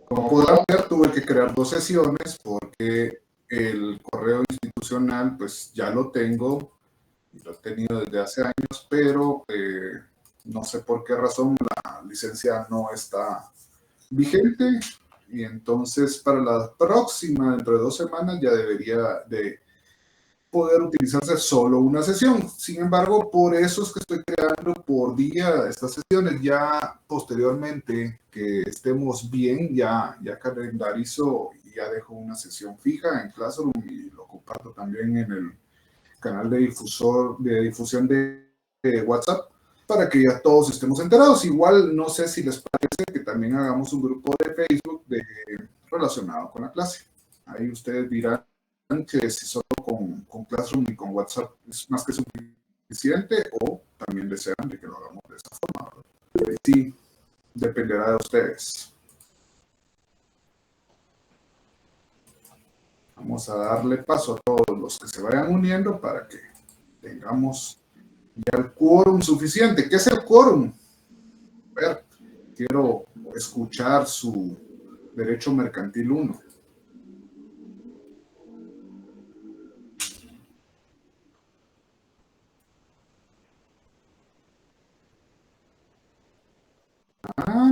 Como podrán ver, tuve que crear 2 sesiones porque el correo institucional pues ya lo tengo y lo he tenido desde hace años, pero no sé por qué razón la licencia no está vigente y entonces para la próxima, dentro de 2 semanas, ya debería de poder utilizarse solo una sesión. Sin embargo, por eso es que estoy creando por día estas sesiones. Ya posteriormente que estemos bien, ya calendarizo y ya dejo una sesión fija en Classroom y lo comparto también en el canal de difusión de WhatsApp para que ya todos estemos enterados. Igual no sé si les parece que también hagamos un grupo de Facebook relacionado con la clase. Ahí ustedes dirán que si solo con Classroom y con WhatsApp es más que suficiente o también desean de que lo hagamos de esa forma. Sí, dependerá de ustedes. Vamos a darle paso a todos los que se vayan uniendo para que tengamos ya el quórum suficiente. ¿Qué es el quórum? A ver, quiero escuchar su derecho mercantil 1.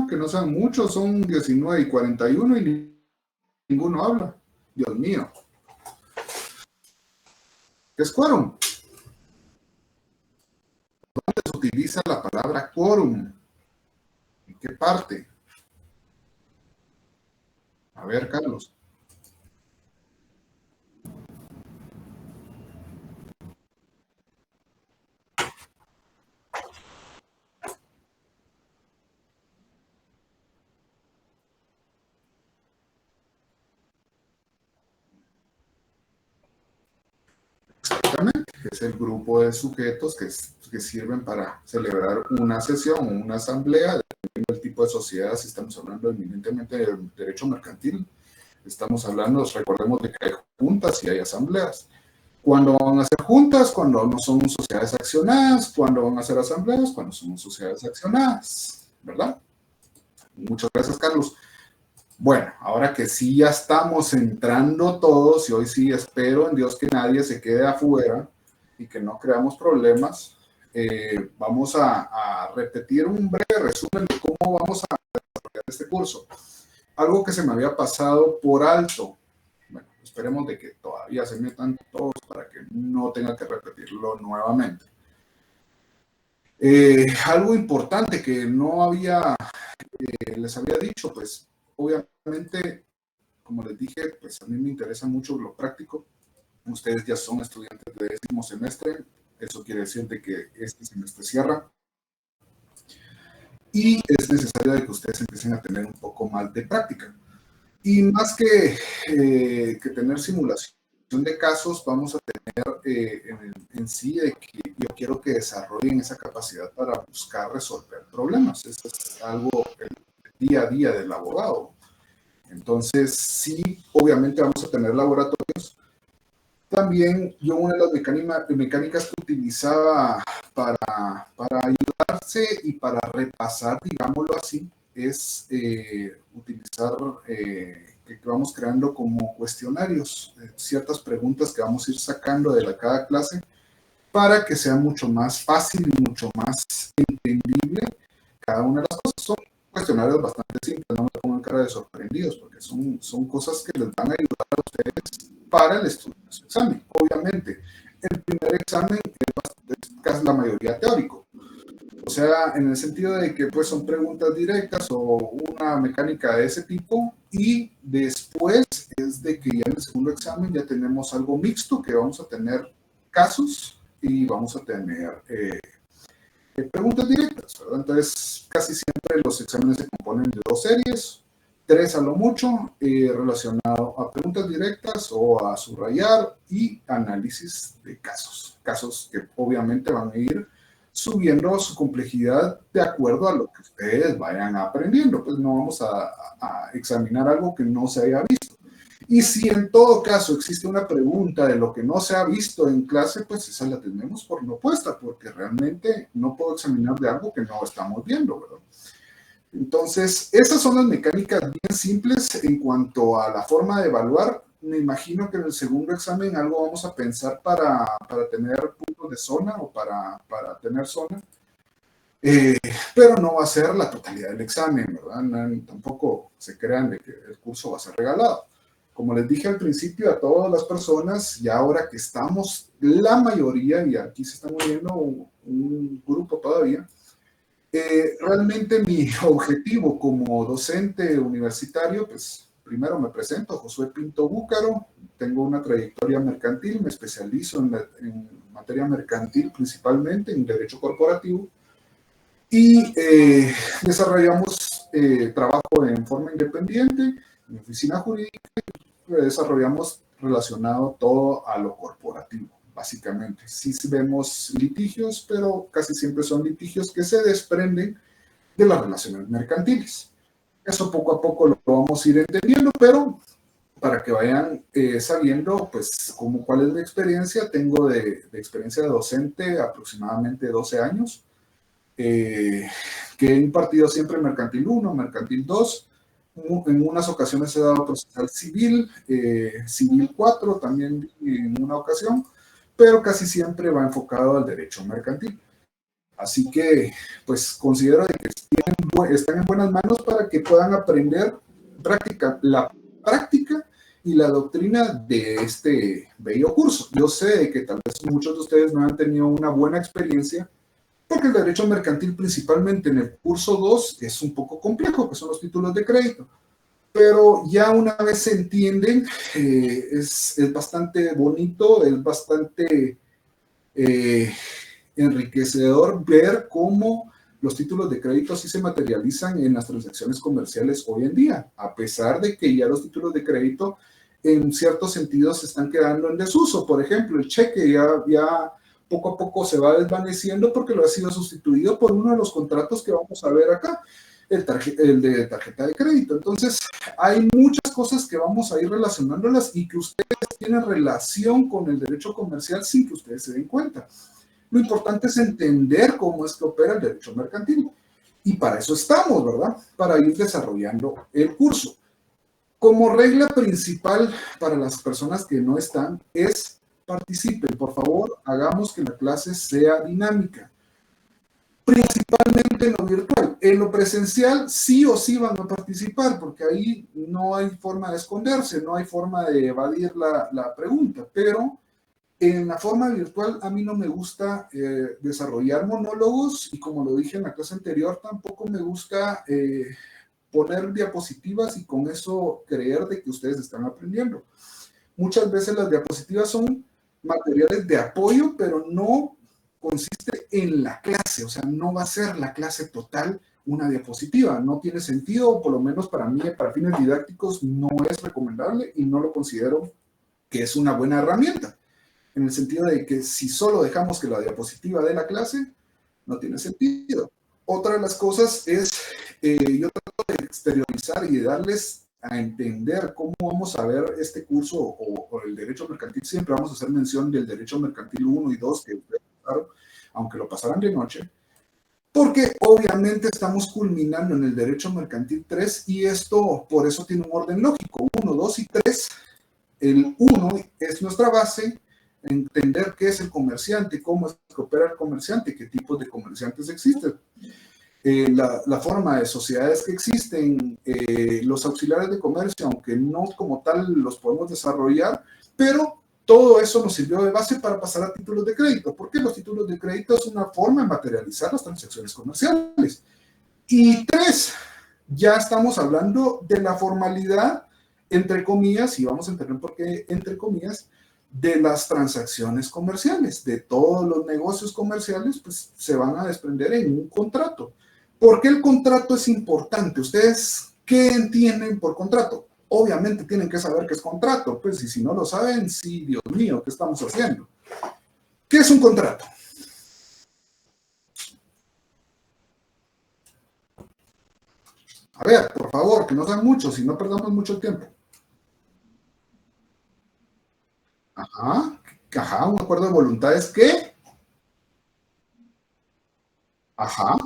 Que no sean muchos, son 19 y 41 y ninguno habla. Dios mío. ¿Qué es quórum? ¿Dónde se utiliza la palabra quórum? ¿En qué parte? A ver, Carlos. Exactamente, es el grupo de sujetos que sirven para celebrar una sesión o una asamblea, dependiendo del tipo de sociedad. Si estamos hablando eminentemente del derecho mercantil, estamos hablando, recordemos de que hay juntas y hay asambleas. ¿Cuándo van a ser juntas? Cuando no son sociedades accionadas. ¿Cuándo van a ser asambleas? Cuando son sociedades accionadas, ¿verdad? Muchas gracias, Carlos. Bueno, ahora que sí ya estamos entrando todos, y hoy sí espero en Dios que nadie se quede afuera y que no creamos problemas, vamos a repetir un breve resumen de cómo vamos a desarrollar este curso. Algo que se me había pasado por alto. Bueno, esperemos de que todavía se metan todos para que no tenga que repetirlo nuevamente. Algo importante que no había, les había dicho, pues obviamente, como les dije, pues a mí me interesa mucho lo práctico. Ustedes ya son estudiantes de 10º semestre, eso quiere decir de que este semestre cierra. Y es necesario de que ustedes empiecen a tener un poco más de práctica. Y más que tener simulación de casos, vamos a tener en sí de que yo quiero que desarrollen esa capacidad para buscar resolver problemas. Eso es algo el día a día del abogado. Entonces, sí, obviamente vamos a tener laboratorios. También yo una de las mecánicas que utilizaba para ayudarse y para repasar, digámoslo así, es utilizar que vamos creando como cuestionarios, ciertas preguntas que vamos a ir sacando de cada clase para que sea mucho más fácil y mucho más entendible cada una de las cosas. Son cuestionarios bastante simples, no me pongan cara de sorprendidos, porque son cosas que les van a ayudar a ustedes para el estudio de su examen. Obviamente, el primer examen es casi la mayoría teórico. O sea, en el sentido de que pues son preguntas directas o una mecánica de ese tipo, y después es de que ya en el segundo examen ya tenemos algo mixto, que vamos a tener casos y vamos a tener preguntas directas, ¿verdad? Entonces, casi siempre los exámenes se componen de 2 series, 3 a lo mucho, relacionado a preguntas directas o a subrayar y análisis de casos que obviamente van a ir subiendo su complejidad de acuerdo a lo que ustedes vayan aprendiendo. Pues no vamos a examinar algo que no se haya visto. Y si en todo caso existe una pregunta de lo que no se ha visto en clase, pues esa la tenemos por no puesta, porque realmente no puedo examinar de algo que no estamos viendo, ¿verdad? Entonces, esas son las mecánicas bien simples en cuanto a la forma de evaluar. Me imagino que en el segundo examen algo vamos a pensar para tener puntos de zona o para tener zona. Pero no va a ser la totalidad del examen, ¿verdad? No, tampoco se crean de que el curso va a ser regalado. Como les dije al principio a todas las personas, y ahora que estamos la mayoría, y aquí se está moviendo un grupo todavía, realmente mi objetivo como docente universitario, pues primero me presento, Josué Pinto Búcaro, tengo una trayectoria mercantil, me especializo en materia mercantil principalmente, en derecho corporativo, y desarrollamos trabajo en forma independiente, en oficina jurídica, desarrollamos relacionado todo a lo corporativo, básicamente. Sí vemos litigios, pero casi siempre son litigios que se desprenden de las relaciones mercantiles. Eso poco a poco lo vamos a ir entendiendo, pero para que vayan sabiendo, pues, cuál es mi experiencia. Tengo de experiencia de docente aproximadamente 12 años, que he impartido siempre Mercantil 1, Mercantil 2, en unas ocasiones he dado procesal civil, civil 4 también en una ocasión, pero casi siempre va enfocado al derecho mercantil. Así que, pues, considero que están en buenas manos para que puedan aprender la práctica y la doctrina de este bello curso. Yo sé que tal vez muchos de ustedes no han tenido una buena experiencia porque el derecho mercantil, principalmente en el curso 2, es un poco complejo, que son los títulos de crédito. Pero ya una vez se entienden, es bastante bonito, es bastante eh, enriquecedor ver cómo los títulos de crédito sí se materializan en las transacciones comerciales hoy en día, a pesar de que ya los títulos de crédito en ciertos sentidos se están quedando en desuso. Por ejemplo, el cheque ya poco a poco se va desvaneciendo porque lo ha sido sustituido por uno de los contratos que vamos a ver acá, el de tarjeta de crédito. Entonces, hay muchas cosas que vamos a ir relacionándolas y que ustedes tienen relación con el derecho comercial sin que ustedes se den cuenta. Lo importante es entender cómo es que opera el derecho mercantil. Y para eso estamos, ¿verdad? Para ir desarrollando el curso. Como regla principal para las personas que no están es participen. Por favor, hagamos que la clase sea dinámica. Principalmente en lo virtual. En lo presencial sí o sí van a participar, porque ahí no hay forma de esconderse, no hay forma de evadir la pregunta, pero en la forma virtual a mí no me gusta desarrollar monólogos y como lo dije en la clase anterior, tampoco me gusta poner diapositivas y con eso creer de que ustedes están aprendiendo. Muchas veces las diapositivas son materiales de apoyo, pero no consiste en la clase, o sea, no va a ser la clase total una diapositiva, no tiene sentido, o por lo menos para mí, para fines didácticos, no es recomendable y no lo considero que es una buena herramienta, en el sentido de que si solo dejamos que la diapositiva de la clase, no tiene sentido. Otra de las cosas es, yo trato de exteriorizar y de darles a entender cómo vamos a ver este curso o el derecho mercantil. Siempre vamos a hacer mención del derecho mercantil 1 y 2, que ustedes pasaron, aunque lo pasarán de noche, porque obviamente estamos culminando en el derecho mercantil 3 y esto por eso tiene un orden lógico, 1, 2 y 3. El 1 es nuestra base, entender qué es el comerciante, cómo es que opera el comerciante, qué tipos de comerciantes existen, la forma de sociedades que existen, los auxiliares de comercio, aunque no como tal los podemos desarrollar, pero todo eso nos sirvió de base para pasar a títulos de crédito, porque los títulos de crédito es una forma de materializar las transacciones comerciales. Y 3, ya estamos hablando de la formalidad, entre comillas, y vamos a entender por qué entre comillas, de las transacciones comerciales, de todos los negocios comerciales, pues se van a desprender en un contrato. ¿Por qué el contrato es importante? ¿Ustedes qué entienden por contrato? Obviamente tienen que saber qué es contrato, pues, y si no lo saben, sí, Dios mío, ¿qué estamos haciendo? ¿Qué es un contrato? A ver, por favor, que no sean muchos y no perdamos mucho tiempo. Ajá, ajá, un acuerdo de voluntades que, ajá,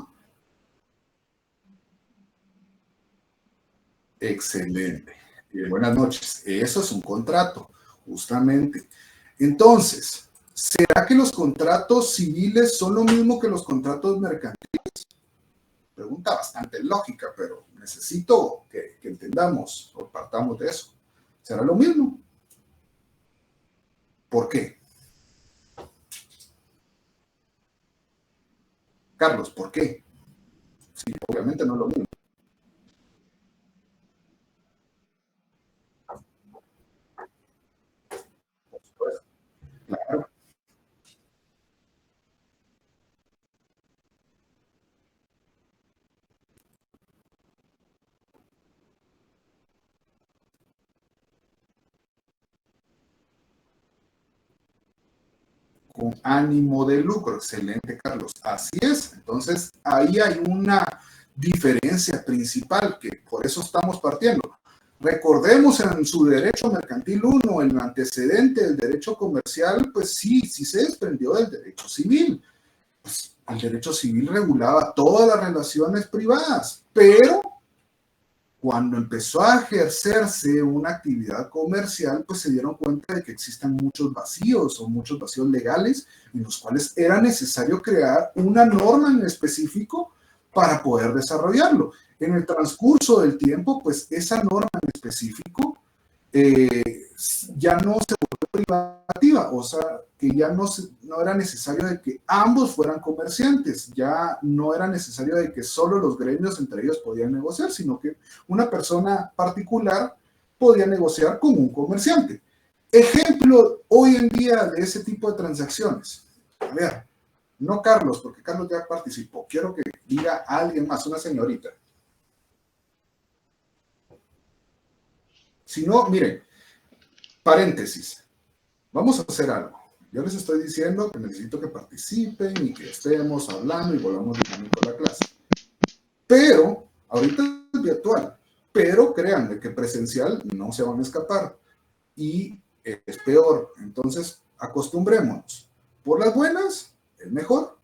Excelente. Buenas noches. Eso es un contrato, justamente. Entonces, ¿será que los contratos civiles son lo mismo que los contratos mercantiles? Pregunta bastante lógica, pero necesito que entendamos o partamos de eso. ¿Será lo mismo? ¿Por qué? Carlos, ¿por qué? Sí, obviamente no es lo mismo. Por supuesto. Claro. Con ánimo de lucro. Excelente, Carlos. Así es. Entonces, ahí hay una diferencia principal que por eso estamos partiendo. Recordemos en su derecho mercantil uno el antecedente del derecho comercial, pues sí, sí se desprendió del derecho civil. Pues el derecho civil regulaba todas las relaciones privadas, pero cuando empezó a ejercerse una actividad comercial, pues se dieron cuenta de que existen muchos vacíos o muchos vacíos legales en los cuales era necesario crear una norma en específico para poder desarrollarlo. En el transcurso del tiempo, pues esa norma en específico eh, ya no se volvió privativa, o sea, que ya no era necesario de que ambos fueran comerciantes, ya no era necesario de que solo los gremios entre ellos podían negociar, sino que una persona particular podía negociar con un comerciante. Ejemplo hoy en día de ese tipo de transacciones. A ver, no Carlos, porque Carlos ya participó, quiero que diga a alguien más, una señorita. Si no, miren, paréntesis. Vamos a hacer algo. Yo les estoy diciendo que necesito que participen y que estemos hablando y volvamos dinámico a la clase. Pero, ahorita es virtual, pero créanme que presencial no se van a escapar. Y es peor. Entonces, acostumbrémonos. Por las buenas, es mejor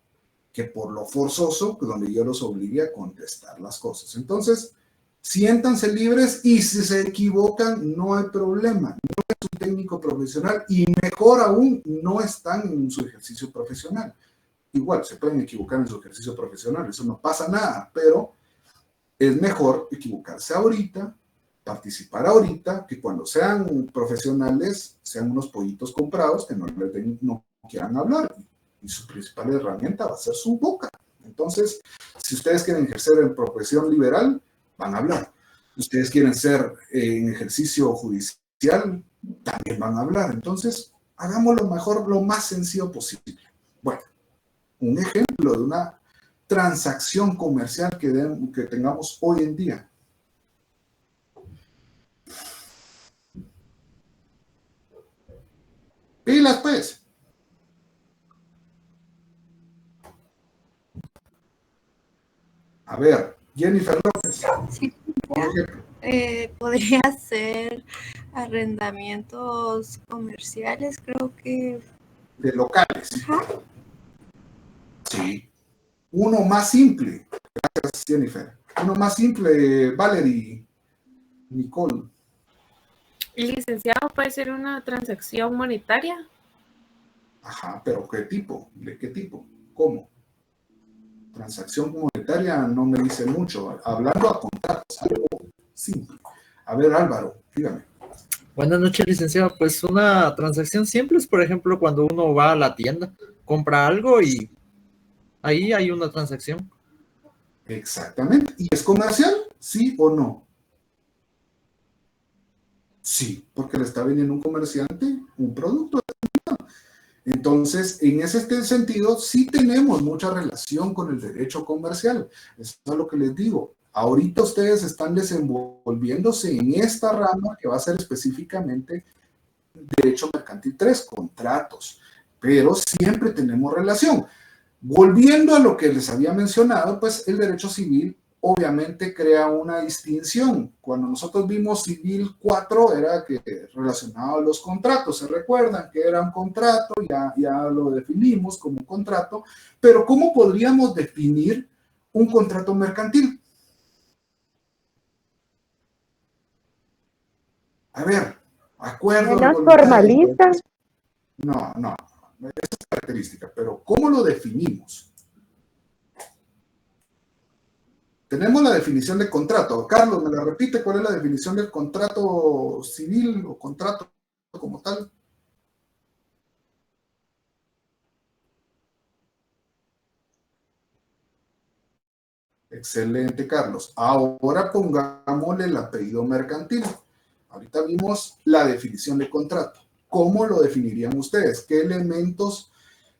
que por lo forzoso, donde yo los obligue a contestar las cosas. Entonces, siéntanse libres y si se equivocan, no hay problema. No es un técnico profesional y mejor aún, no están en su ejercicio profesional. Igual, se pueden equivocar en su ejercicio profesional, eso no pasa nada, pero es mejor equivocarse ahorita, participar ahorita, que cuando sean profesionales, sean unos pollitos comprados que no quieran hablar. Y su principal herramienta va a ser su boca. Entonces, si ustedes quieren ejercer en profesión liberal, van a hablar. Si ustedes quieren ser en ejercicio judicial, también van a hablar. Entonces, hagámoslo mejor, lo más sencillo posible. Bueno, un ejemplo de una transacción comercial que tengamos hoy en día. Pilas, pues. A ver, Jennifer López. Sí, podría ser arrendamientos comerciales, creo que. De locales. Ajá. Sí. Uno más simple. Gracias, Jennifer. Uno más simple, Valerie, Nicole. Licenciado, ¿puede ser una transacción monetaria? Ajá, pero ¿qué tipo? ¿De qué tipo? ¿Cómo? Transacción monetaria no me dice mucho. Hablando a contratos, algo simple. A ver, Álvaro, dígame. Buenas noches, licenciado. Pues una transacción simple es, por ejemplo, cuando uno va a la tienda, compra algo y ahí hay una transacción. Exactamente. ¿Y es comercial? ¿Sí o no? Sí, porque le está vendiendo un comerciante un producto. Entonces, en ese sentido, sí tenemos mucha relación con el derecho comercial. Eso es lo que les digo. Ahorita ustedes están desenvolviéndose en esta rama que va a ser específicamente derecho mercantil 3, contratos, pero siempre tenemos relación. Volviendo a lo que les había mencionado, pues el derecho civil obviamente crea una distinción. Cuando nosotros vimos civil 4 era que relacionado a los contratos, se recuerdan que era un contrato, ya lo definimos como un contrato, pero ¿cómo podríamos definir un contrato mercantil? A ver, acuerdo Menos voluntario. formalista. No, no, esa es característica, pero ¿cómo lo definimos? Tenemos la definición de contrato. Carlos, ¿me la repite? ¿Cuál es la definición del contrato civil o contrato como tal? Excelente, Carlos. Ahora pongámosle el apellido mercantil. Ahorita vimos la definición de contrato. ¿Cómo lo definirían ustedes? ¿Qué elementos,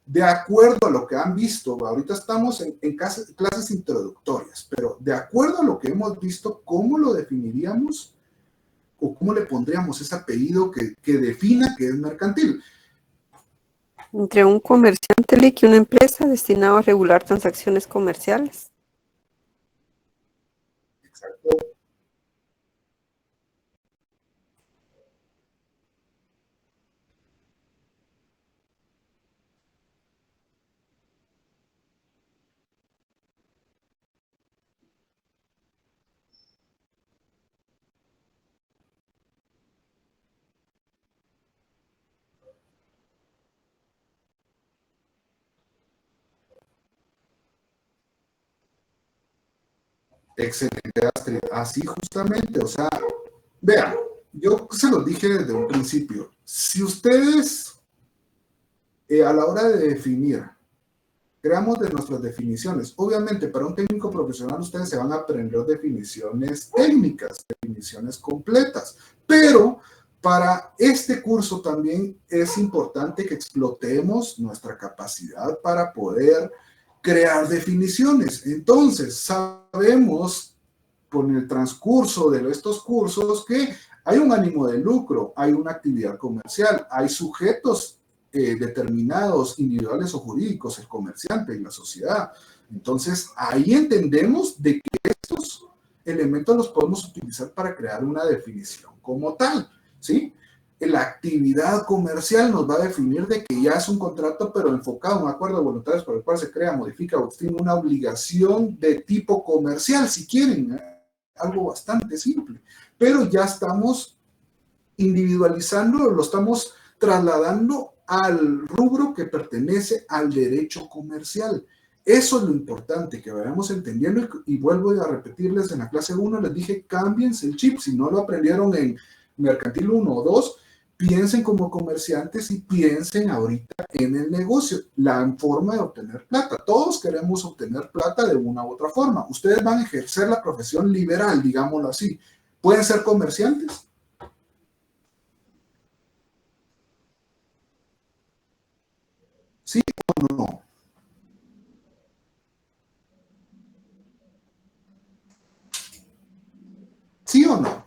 de acuerdo a lo que han visto? Ahorita estamos en clases introductorias, pero de acuerdo a lo que hemos visto, ¿cómo lo definiríamos o cómo le pondríamos ese apellido que defina que es mercantil? Entre un comerciante y una empresa destinado a regular transacciones comerciales. Exacto. Excelente, Astrid. Así justamente, o sea, vean, yo se los dije desde un principio. Si ustedes a la hora de definir, creamos de nuestras definiciones, obviamente para un técnico profesional ustedes se van a aprender definiciones técnicas, definiciones completas, pero para este curso también es importante que explotemos nuestra capacidad para poder crear definiciones. Entonces, sabemos con el transcurso de estos cursos que hay un ánimo de lucro, hay una actividad comercial, hay sujetos determinados, individuales o jurídicos, el comerciante y la sociedad. Entonces, ahí entendemos de que estos elementos los podemos utilizar para crear una definición como tal, ¿sí? La actividad comercial nos va a definir de que ya es un contrato, pero enfocado en un acuerdo de voluntarios por el cual se crea, modifica o extingue una obligación de tipo comercial, si quieren, algo bastante simple. Pero ya estamos individualizando, lo estamos trasladando al rubro que pertenece al derecho comercial. Eso es lo importante, que vayamos entendiendo, y vuelvo a repetirles, en la clase 1 les dije, cámbiense el chip, si no lo aprendieron en mercantil 1 o 2, piensen como comerciantes y piensen ahorita en el negocio, la forma de obtener plata. Todos queremos obtener plata de una u otra forma. Ustedes van a ejercer la profesión liberal, digámoslo así. ¿Pueden ser comerciantes? ¿Sí o no? ¿Sí o no?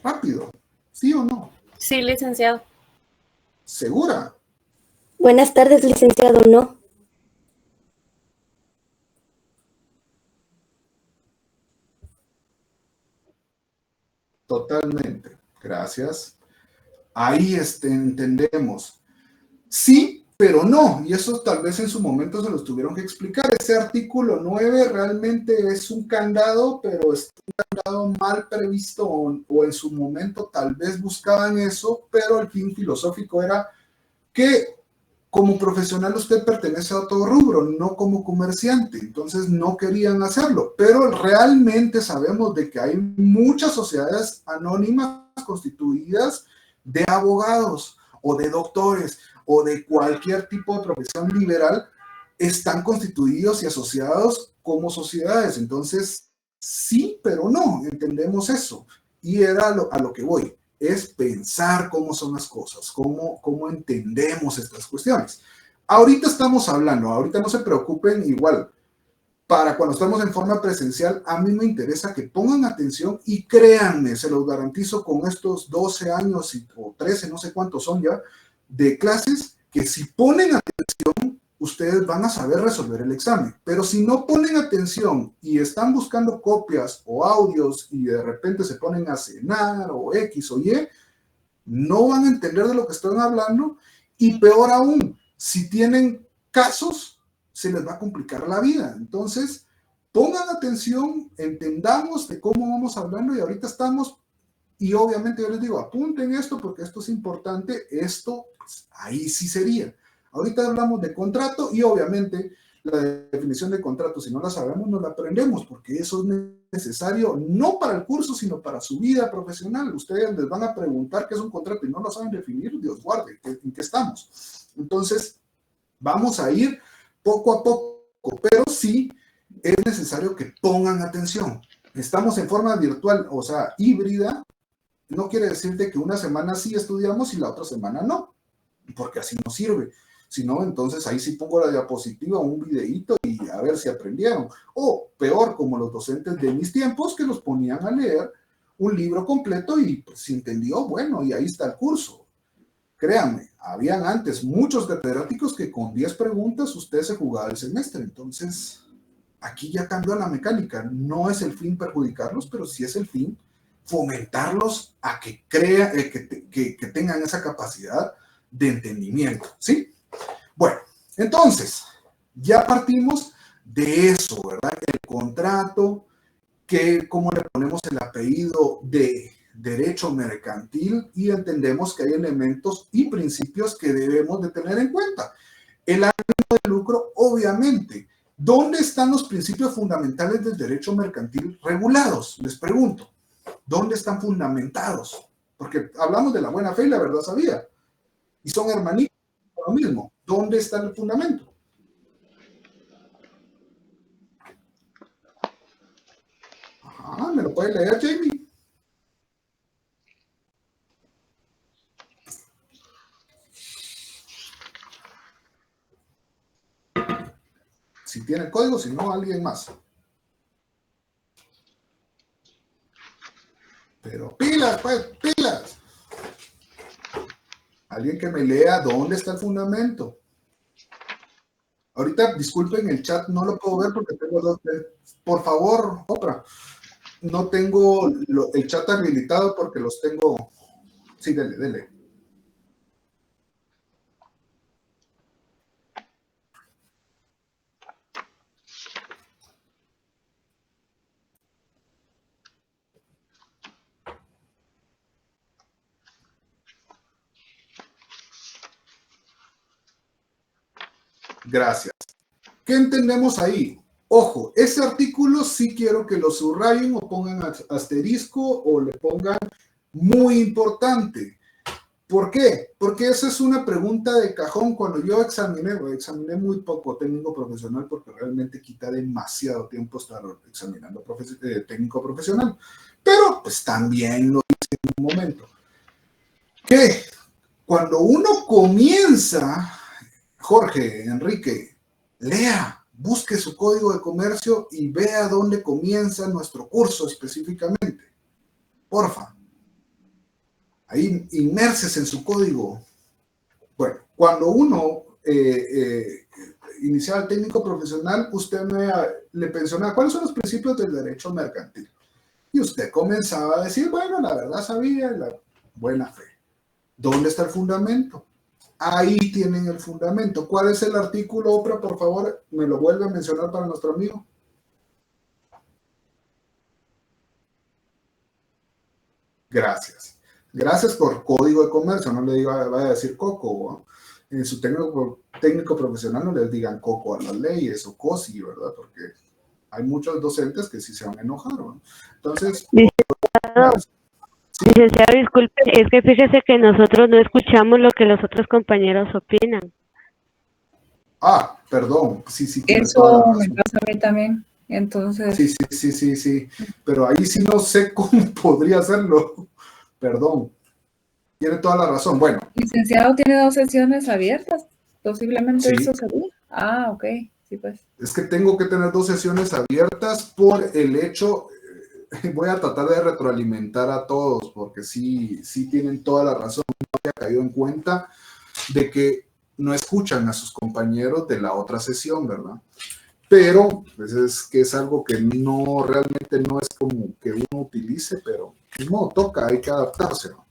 Rápido. ¿Sí o no? Sí, licenciado. ¿Segura? Buenas tardes, licenciado. No. Totalmente. Gracias. Ahí entendemos. Sí, pero no. Y eso tal vez en su momento se los tuvieron que explicar. Ese artículo 9 realmente es un candado, pero es un candado mal previsto o en su momento tal vez buscaban eso, pero el fin filosófico era que como profesional usted pertenece a otro rubro, no como comerciante. Entonces no querían hacerlo. Pero realmente sabemos de que hay muchas sociedades anónimas constituidas de abogados o de doctores o de cualquier tipo de profesión liberal, están constituidos y asociados como sociedades. Entonces, sí, pero no, entendemos eso. Y era a lo que voy, es pensar cómo son las cosas, cómo entendemos estas cuestiones. Ahorita estamos hablando, ahorita no se preocupen, igual, para cuando estamos en forma presencial, a mí me interesa que pongan atención y créanme, se los garantizo con estos 12 años o 13, no sé cuántos son ya, de clases, que si ponen atención, ustedes van a saber resolver el examen. Pero si no ponen atención y están buscando copias o audios y de repente se ponen a cenar o X o Y, no van a entender de lo que están hablando, y peor aún, si tienen casos, se les va a complicar la vida. Entonces, pongan atención, entendamos de cómo vamos hablando, y ahorita estamos Y obviamente yo les digo, apunten esto porque esto es importante, esto, pues, ahí sí sería. Ahorita hablamos de contrato y obviamente la definición de contrato, si no la sabemos, no la aprendemos porque eso es necesario no para el curso, sino para su vida profesional. Ustedes les van a preguntar qué es un contrato y no lo saben definir, Dios guarde, ¿en qué estamos? Entonces, vamos a ir poco a poco, pero sí es necesario que pongan atención. Estamos en forma virtual, o sea, híbrida. No quiere decir de que una semana sí estudiamos y la otra semana no, porque así no sirve. Si no, entonces ahí sí pongo la diapositiva, un videíto y a ver si aprendieron. O peor, como los docentes de mis tiempos que los ponían a leer un libro completo y pues, si entendió, bueno, y ahí está el curso. Créanme, habían antes muchos catedráticos que con 10 preguntas usted se jugaba el semestre. Entonces, aquí ya cambió la mecánica. No es el fin perjudicarlos, pero sí es el fin fomentarlos a que crean, que tengan esa capacidad de entendimiento, ¿sí? Bueno, entonces, ya partimos de eso, ¿verdad? El contrato, cómo le ponemos el apellido de derecho mercantil y entendemos que hay elementos y principios que debemos de tener en cuenta. El ánimo de lucro, obviamente. ¿Dónde están los principios fundamentales del derecho mercantil regulados? Les pregunto. ¿Dónde están fundamentados? Porque hablamos de la buena fe y la verdad sabía. Y son hermanitos, lo mismo. ¿Dónde está el fundamento? Ajá, ¿me lo puede leer, Jamie? Si tiene el código, si no, alguien más. Pero pilas, pues, pilas. Alguien que me lea dónde está el fundamento. Ahorita, disculpen, el chat no lo puedo ver porque tengo dos. Por favor, Oprah, no tengo el chat habilitado porque los tengo. Sí, dele. Gracias. ¿Qué entendemos ahí? Ojo, ese artículo sí quiero que lo subrayen o pongan asterisco o le pongan muy importante. ¿Por qué? Porque esa es una pregunta de cajón. Cuando yo examiné muy poco técnico profesional porque realmente quita demasiado tiempo estar examinando técnico profesional. Pero pues también lo hice en un momento. Que cuando uno comienza, Jorge, Enrique, lea, busque su código de comercio y vea dónde comienza nuestro curso específicamente. Porfa. Ahí inmerses en su código. Bueno, cuando uno iniciaba el técnico profesional, usted le mencionaba cuáles son los principios del derecho mercantil. Y usted comenzaba a decir, bueno, la verdad sabía, la buena fe. ¿Dónde está el fundamento? Ahí tienen el fundamento. ¿Cuál es el artículo, Oprah? Por favor, me lo vuelve a mencionar para nuestro amigo. Gracias. Gracias por código de comercio. No le diga, vaya a decir coco, ¿no? En su técnico profesional no les digan coco a las leyes o cosi, ¿verdad? Porque hay muchos docentes que sí se van a enojar, ¿no? Entonces... Licenciado, disculpe, es que fíjese que nosotros no escuchamos lo que los otros compañeros opinan. Ah, perdón, sí. Eso me pasa a mí también, entonces... Sí, pero ahí sí no sé cómo podría hacerlo, perdón. Tiene toda la razón, bueno. Licenciado, tiene 2 sesiones abiertas, posiblemente Sí. eso sería. Ah, ok, sí pues. Es que tengo que tener 2 sesiones abiertas por el hecho... Voy a tratar de retroalimentar a todos porque sí tienen toda la razón. No había caído en cuenta de que no escuchan a sus compañeros de la otra sesión, ¿verdad? Pero pues es que es algo que no, realmente no es como que uno utilice, pero no toca, hay que adaptarse, ¿no?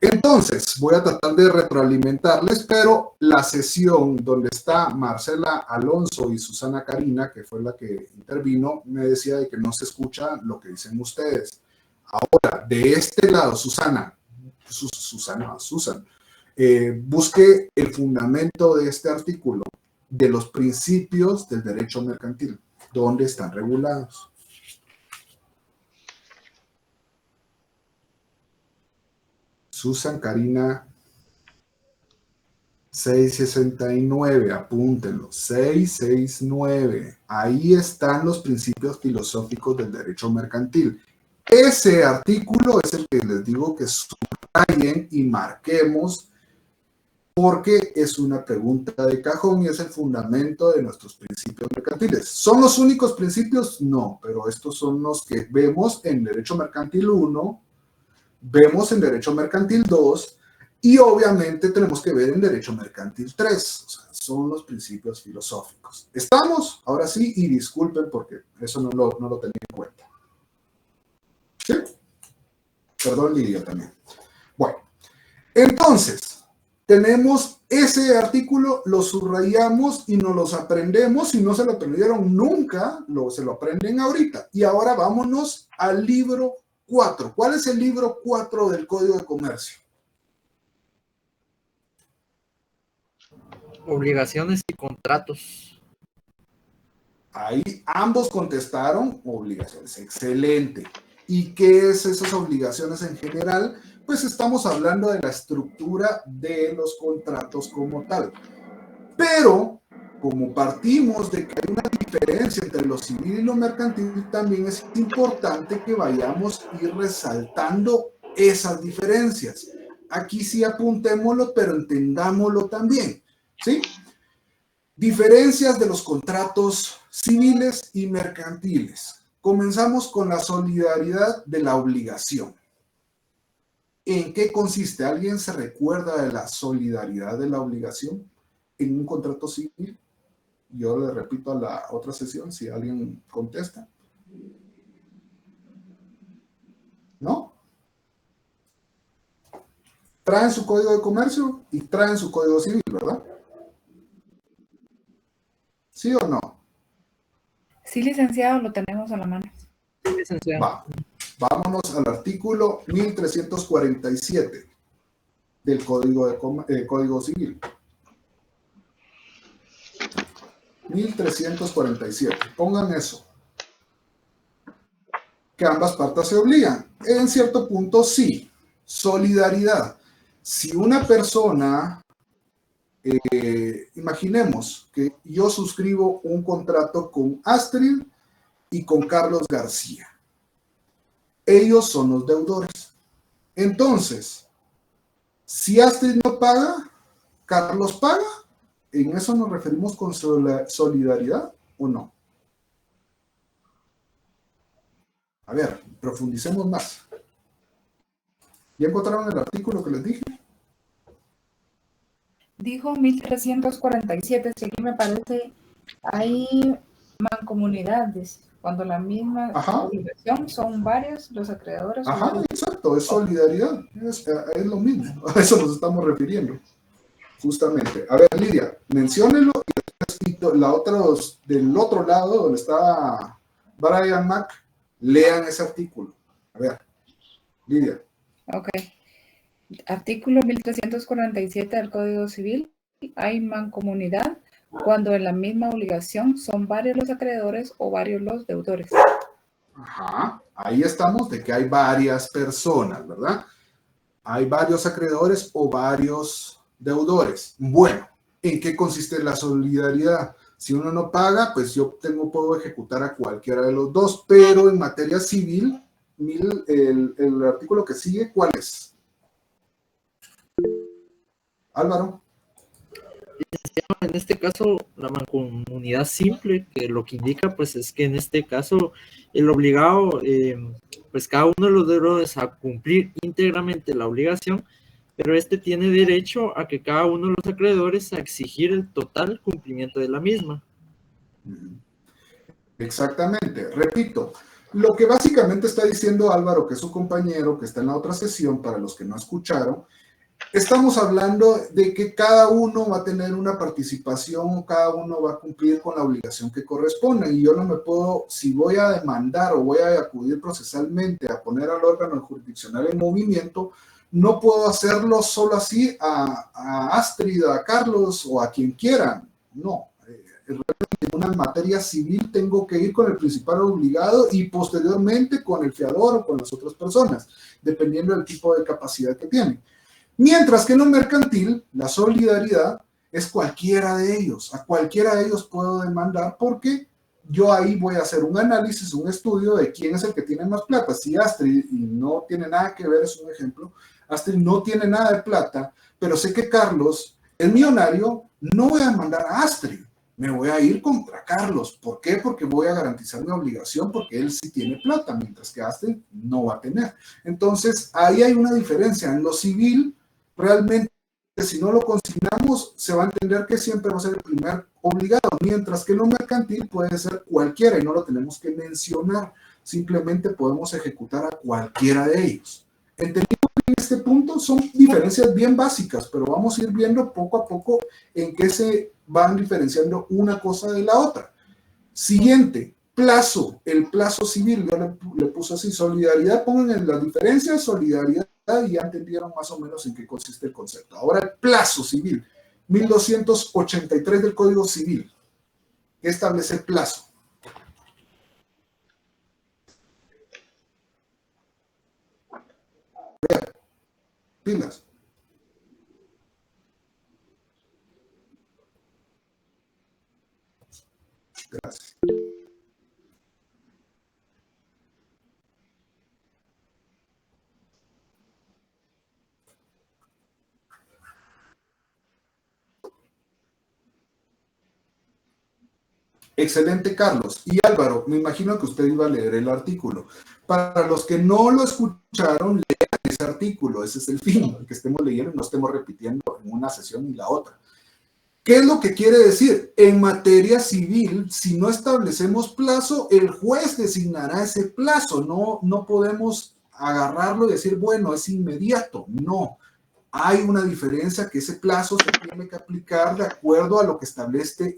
Entonces, voy a tratar de retroalimentarles, pero la sesión donde está Marcela Alonso y Susana Karina, que fue la que intervino, me decía de que no se escucha lo que dicen ustedes. Ahora, de este lado, Susan, busque el fundamento de este artículo de los principios del derecho mercantil. ¿Dónde están regulados? Susan, Karina, 669, apúntenlo, 669. Ahí están los principios filosóficos del derecho mercantil. Ese artículo es el que les digo que subrayen y marquemos porque es una pregunta de cajón y es el fundamento de nuestros principios mercantiles. ¿Son los únicos principios? No, pero estos son los que vemos en Derecho Mercantil 1, vemos en Derecho Mercantil 2 y obviamente tenemos que ver en Derecho Mercantil 3. O sea, son los principios filosóficos. ¿Estamos? Ahora sí, y disculpen porque eso no lo tenía en cuenta. ¿Sí? Perdón, Lidia, también. Bueno, entonces, tenemos ese artículo, lo subrayamos y nos los aprendemos. Si no se lo aprendieron nunca, se lo aprenden ahorita. Y ahora vámonos al libro 4. ¿Cuál es el libro 4 del Código de Comercio? Obligaciones y contratos. Ahí ambos contestaron obligaciones. Excelente. ¿Y qué es esas obligaciones en general? Pues estamos hablando de la estructura de los contratos como tal. Pero, como partimos de que hay una diferencia entre lo civil y lo mercantil, también es importante que vayamos a ir resaltando esas diferencias. Aquí sí apuntémoslo, pero entendámoslo también, ¿sí? Diferencias de los contratos civiles y mercantiles. Comenzamos con la solidaridad de la obligación. ¿En qué consiste? ¿Alguien se recuerda de la solidaridad de la obligación en un contrato civil? Yo le repito a la otra sesión si alguien contesta. ¿No? Traen su código de comercio y traen su código civil, ¿verdad? ¿Sí o no? Sí, licenciado, lo tenemos a la mano. Sí, licenciado. Vámonos al artículo 1347 del Código Civil. 1347. Pongan eso. Que ambas partes se obligan. En cierto punto, sí. Solidaridad. Si una persona, imaginemos que yo suscribo un contrato con Astrid y con Carlos García. Ellos son los deudores. Entonces, si Astrid no paga, Carlos paga. ¿En eso nos referimos con solidaridad o no? A ver, profundicemos más. ¿Ya encontraron el artículo que les dije? Dijo 1347, si aquí me parece, hay mancomunidades, cuando la misma obligación son varios los acreedores. Ajá, exacto, es solidaridad, es lo mismo, a eso nos estamos refiriendo, justamente. A ver, Lidia, menciónelo y después la otra, del otro lado, donde está Brian Mack, lean ese artículo. A ver, Lidia. Ok. Artículo 1347 del Código Civil. Hay mancomunidad cuando en la misma obligación son varios los acreedores o varios los deudores. Ajá, ahí estamos de que hay varias personas, ¿verdad? Hay varios acreedores o varios deudores. Bueno, ¿en qué consiste la solidaridad? Si uno no paga, pues yo puedo ejecutar a cualquiera de los dos, pero en materia civil, el artículo que sigue, ¿cuál es? Álvaro. En este caso, la mancomunidad simple, que lo que indica, pues, es que en este caso, el obligado, pues, cada uno de los deudores a cumplir íntegramente la obligación, pero este tiene derecho a que cada uno de los acreedores a exigir el total cumplimiento de la misma. Exactamente. Repito, lo que básicamente está diciendo Álvaro, que es su compañero, que está en la otra sesión, para los que no escucharon, estamos hablando de que cada uno va a tener una participación, cada uno va a cumplir con la obligación que corresponde, y yo no me puedo, si voy a demandar o voy a acudir procesalmente a poner al órgano jurisdiccional en movimiento, no puedo hacerlo solo así a Astrid, a Carlos o a quien quiera. No, realmente en una materia civil tengo que ir con el principal obligado y posteriormente con el fiador o con las otras personas, dependiendo del tipo de capacidad que tienen. Mientras que en lo mercantil, la solidaridad es cualquiera de ellos. A cualquiera de ellos puedo demandar porque yo ahí voy a hacer un análisis, un estudio de quién es el que tiene más plata. Si Astrid, y no tiene nada que ver, es un ejemplo, Astrid no tiene nada de plata, pero sé que Carlos es millonario, no voy a demandar a Astrid. Me voy a ir contra Carlos. ¿Por qué? Porque voy a garantizar mi obligación porque él sí tiene plata, mientras que Astrid no va a tener. Entonces, ahí hay una diferencia. En lo civil, realmente, si no lo consignamos, se va a entender que siempre va a ser el primer obligado, mientras que en lo mercantil puede ser cualquiera y no lo tenemos que mencionar. Simplemente podemos ejecutar a cualquiera de ellos. Entendiendo que en este punto son diferencias bien básicas, pero vamos a ir viendo poco a poco en qué se van diferenciando una cosa de la otra. Siguiente, plazo. El plazo civil, yo le puse así, solidaridad, pongan en las diferencias, solidaridad, y ya entendieron más o menos en qué consiste el concepto. Ahora el plazo civil, 1283 del Código Civil, que establece el plazo. Pilas. Gracias. Excelente, Carlos. Y Álvaro, me imagino que usted iba a leer el artículo. Para los que no lo escucharon, lean ese artículo. Ese es el fin, que estemos leyendo y no estemos repitiendo en una sesión y la otra. ¿Qué es lo que quiere decir? En materia civil, si no establecemos plazo, el juez designará ese plazo. No podemos agarrarlo y decir, bueno, es inmediato. No. Hay una diferencia que ese plazo se tiene que aplicar de acuerdo a lo que establece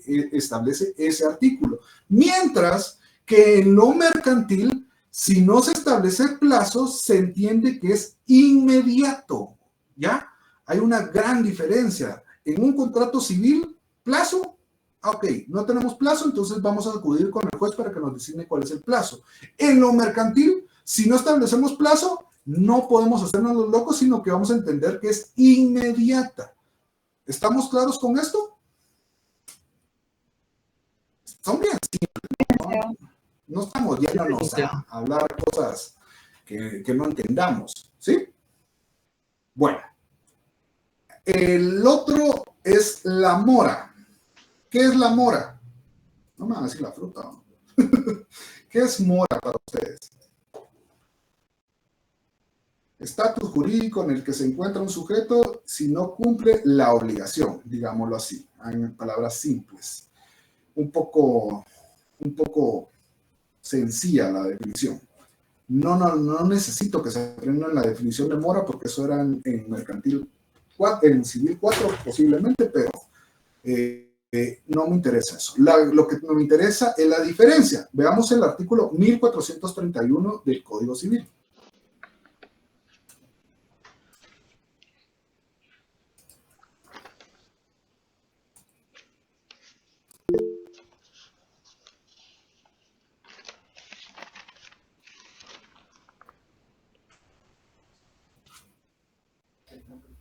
ese artículo. Mientras que en lo mercantil, si no se establece el plazo, se entiende que es inmediato. ¿Ya? Hay una gran diferencia. En un contrato civil, plazo, ok, no tenemos plazo, entonces vamos a acudir con el juez para que nos designe cuál es el plazo. En lo mercantil, si no establecemos plazo, no podemos hacernos los locos, sino que vamos a entender que es inmediata. ¿Estamos claros con esto? Son bien simples. No estamos yéndonos a hablar cosas que no entendamos, ¿sí? Bueno. El otro es la mora. ¿Qué es la mora? No me van a decir la fruta. ¿No? ¿Qué es mora para ustedes? Estatus jurídico en el que se encuentra un sujeto si no cumple la obligación, digámoslo así, en palabras simples. Un poco sencilla la definición. No necesito que se aprendan la definición de mora porque eso era en mercantil, en civil 4 posiblemente, pero no me interesa eso. Lo que me interesa es la diferencia. Veamos el artículo 1431 del Código Civil.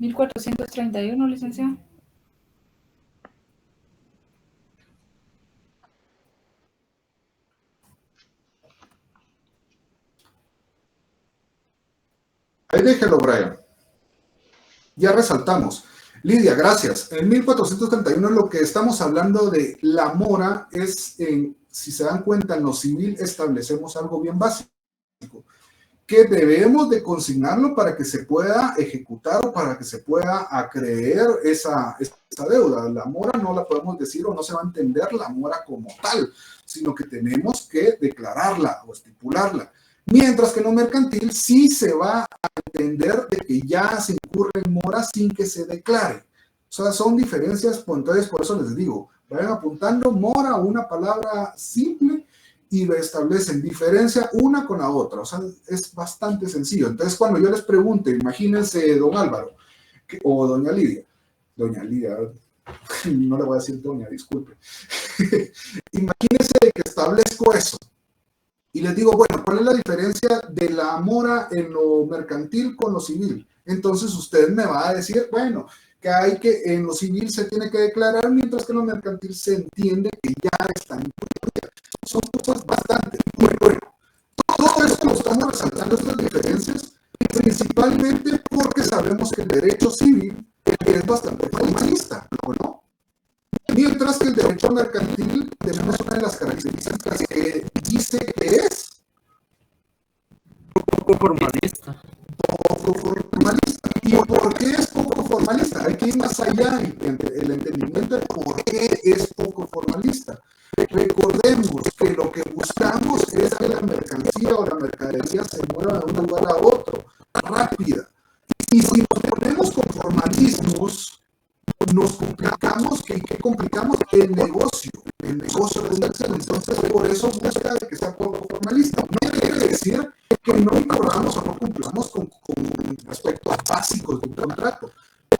¿1431, licenciado? Ahí déjelo, Brian. Ya resaltamos. Lidia, gracias. En 1431 lo que estamos hablando de la mora es, si se dan cuenta, en lo civil establecemos algo bien básico, que debemos de consignarlo para que se pueda ejecutar o para que se pueda acreer esa deuda. La mora no la podemos decir o no se va a entender la mora como tal, sino que tenemos que declararla o estipularla. Mientras que en lo mercantil sí se va a entender de que ya se incurre incurre en mora sin que se declare. O sea, son diferencias, pues, entonces por eso les digo, vayan apuntando mora, una palabra simple, y establecen diferencia una con la otra. O sea, es bastante sencillo. Entonces, cuando yo les pregunte, imagínense don Álvaro o doña Lidia, no le voy a decir doña, disculpe. Imagínense que establezco eso y les digo, bueno, ¿cuál es la diferencia de la mora en lo mercantil con lo civil? Entonces usted me va a decir, bueno, que en lo civil se tiene que declarar, mientras que en lo mercantil se entiende que ya está incluido. Son cosas bastante muy buenas. Todo esto lo estamos resaltando, estas diferencias, principalmente porque sabemos que el derecho civil es bastante formalista, ¿no? Mientras que el derecho mercantil tenemos una de las características que dice que es poco formalista. Poco formalista. ¿Y por qué es poco formalista? Hay que ir más allá en el entendimiento de por qué es poco formalista. Recordemos que lo que buscamos es que la mercancía o la mercadería se mueva de un lugar a otro, rápida. Y si nos ponemos con formalismos, nos complicamos, ¿qué complicamos? El negocio de una acción. Entonces, por eso busca de que sea poco formalista. No quiere decir que no incorporamos o no cumplamos con aspectos básicos de un contrato,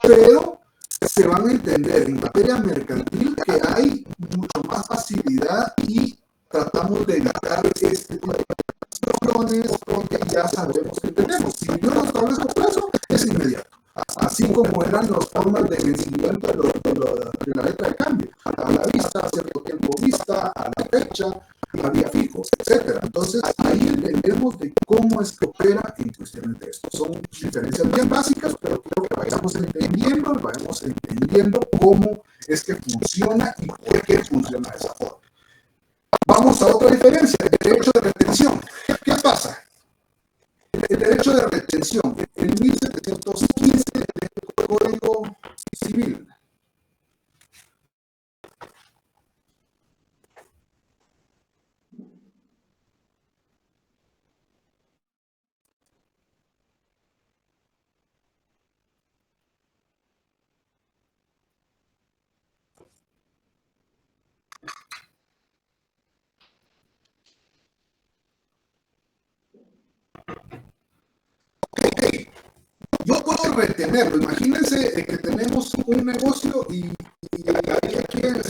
pero se van a entender en materia mercantil que hay mucho más facilidad y tratamos de evitar este tipo de situaciones porque ya sabemos que tenemos. Si yo no establezco plazo, es inmediato. Así como eran las formas de vencimiento de la letra de cambio, a la vista, a cierto tiempo vista, a la fecha, a día fijo, etc. Entonces, ahí entendemos de cómo es que opera en cuestiones de esto. Son diferencias bien básicas, pero creo que vayamos entendiendo cómo es que funciona y por qué funciona de esa forma. Vamos a otra diferencia, el derecho de retención. ¿Qué pasa? El derecho de retención, en 1715 del Código Civil. Yo puedo retenerlo. Imagínense que tenemos un negocio y aquí el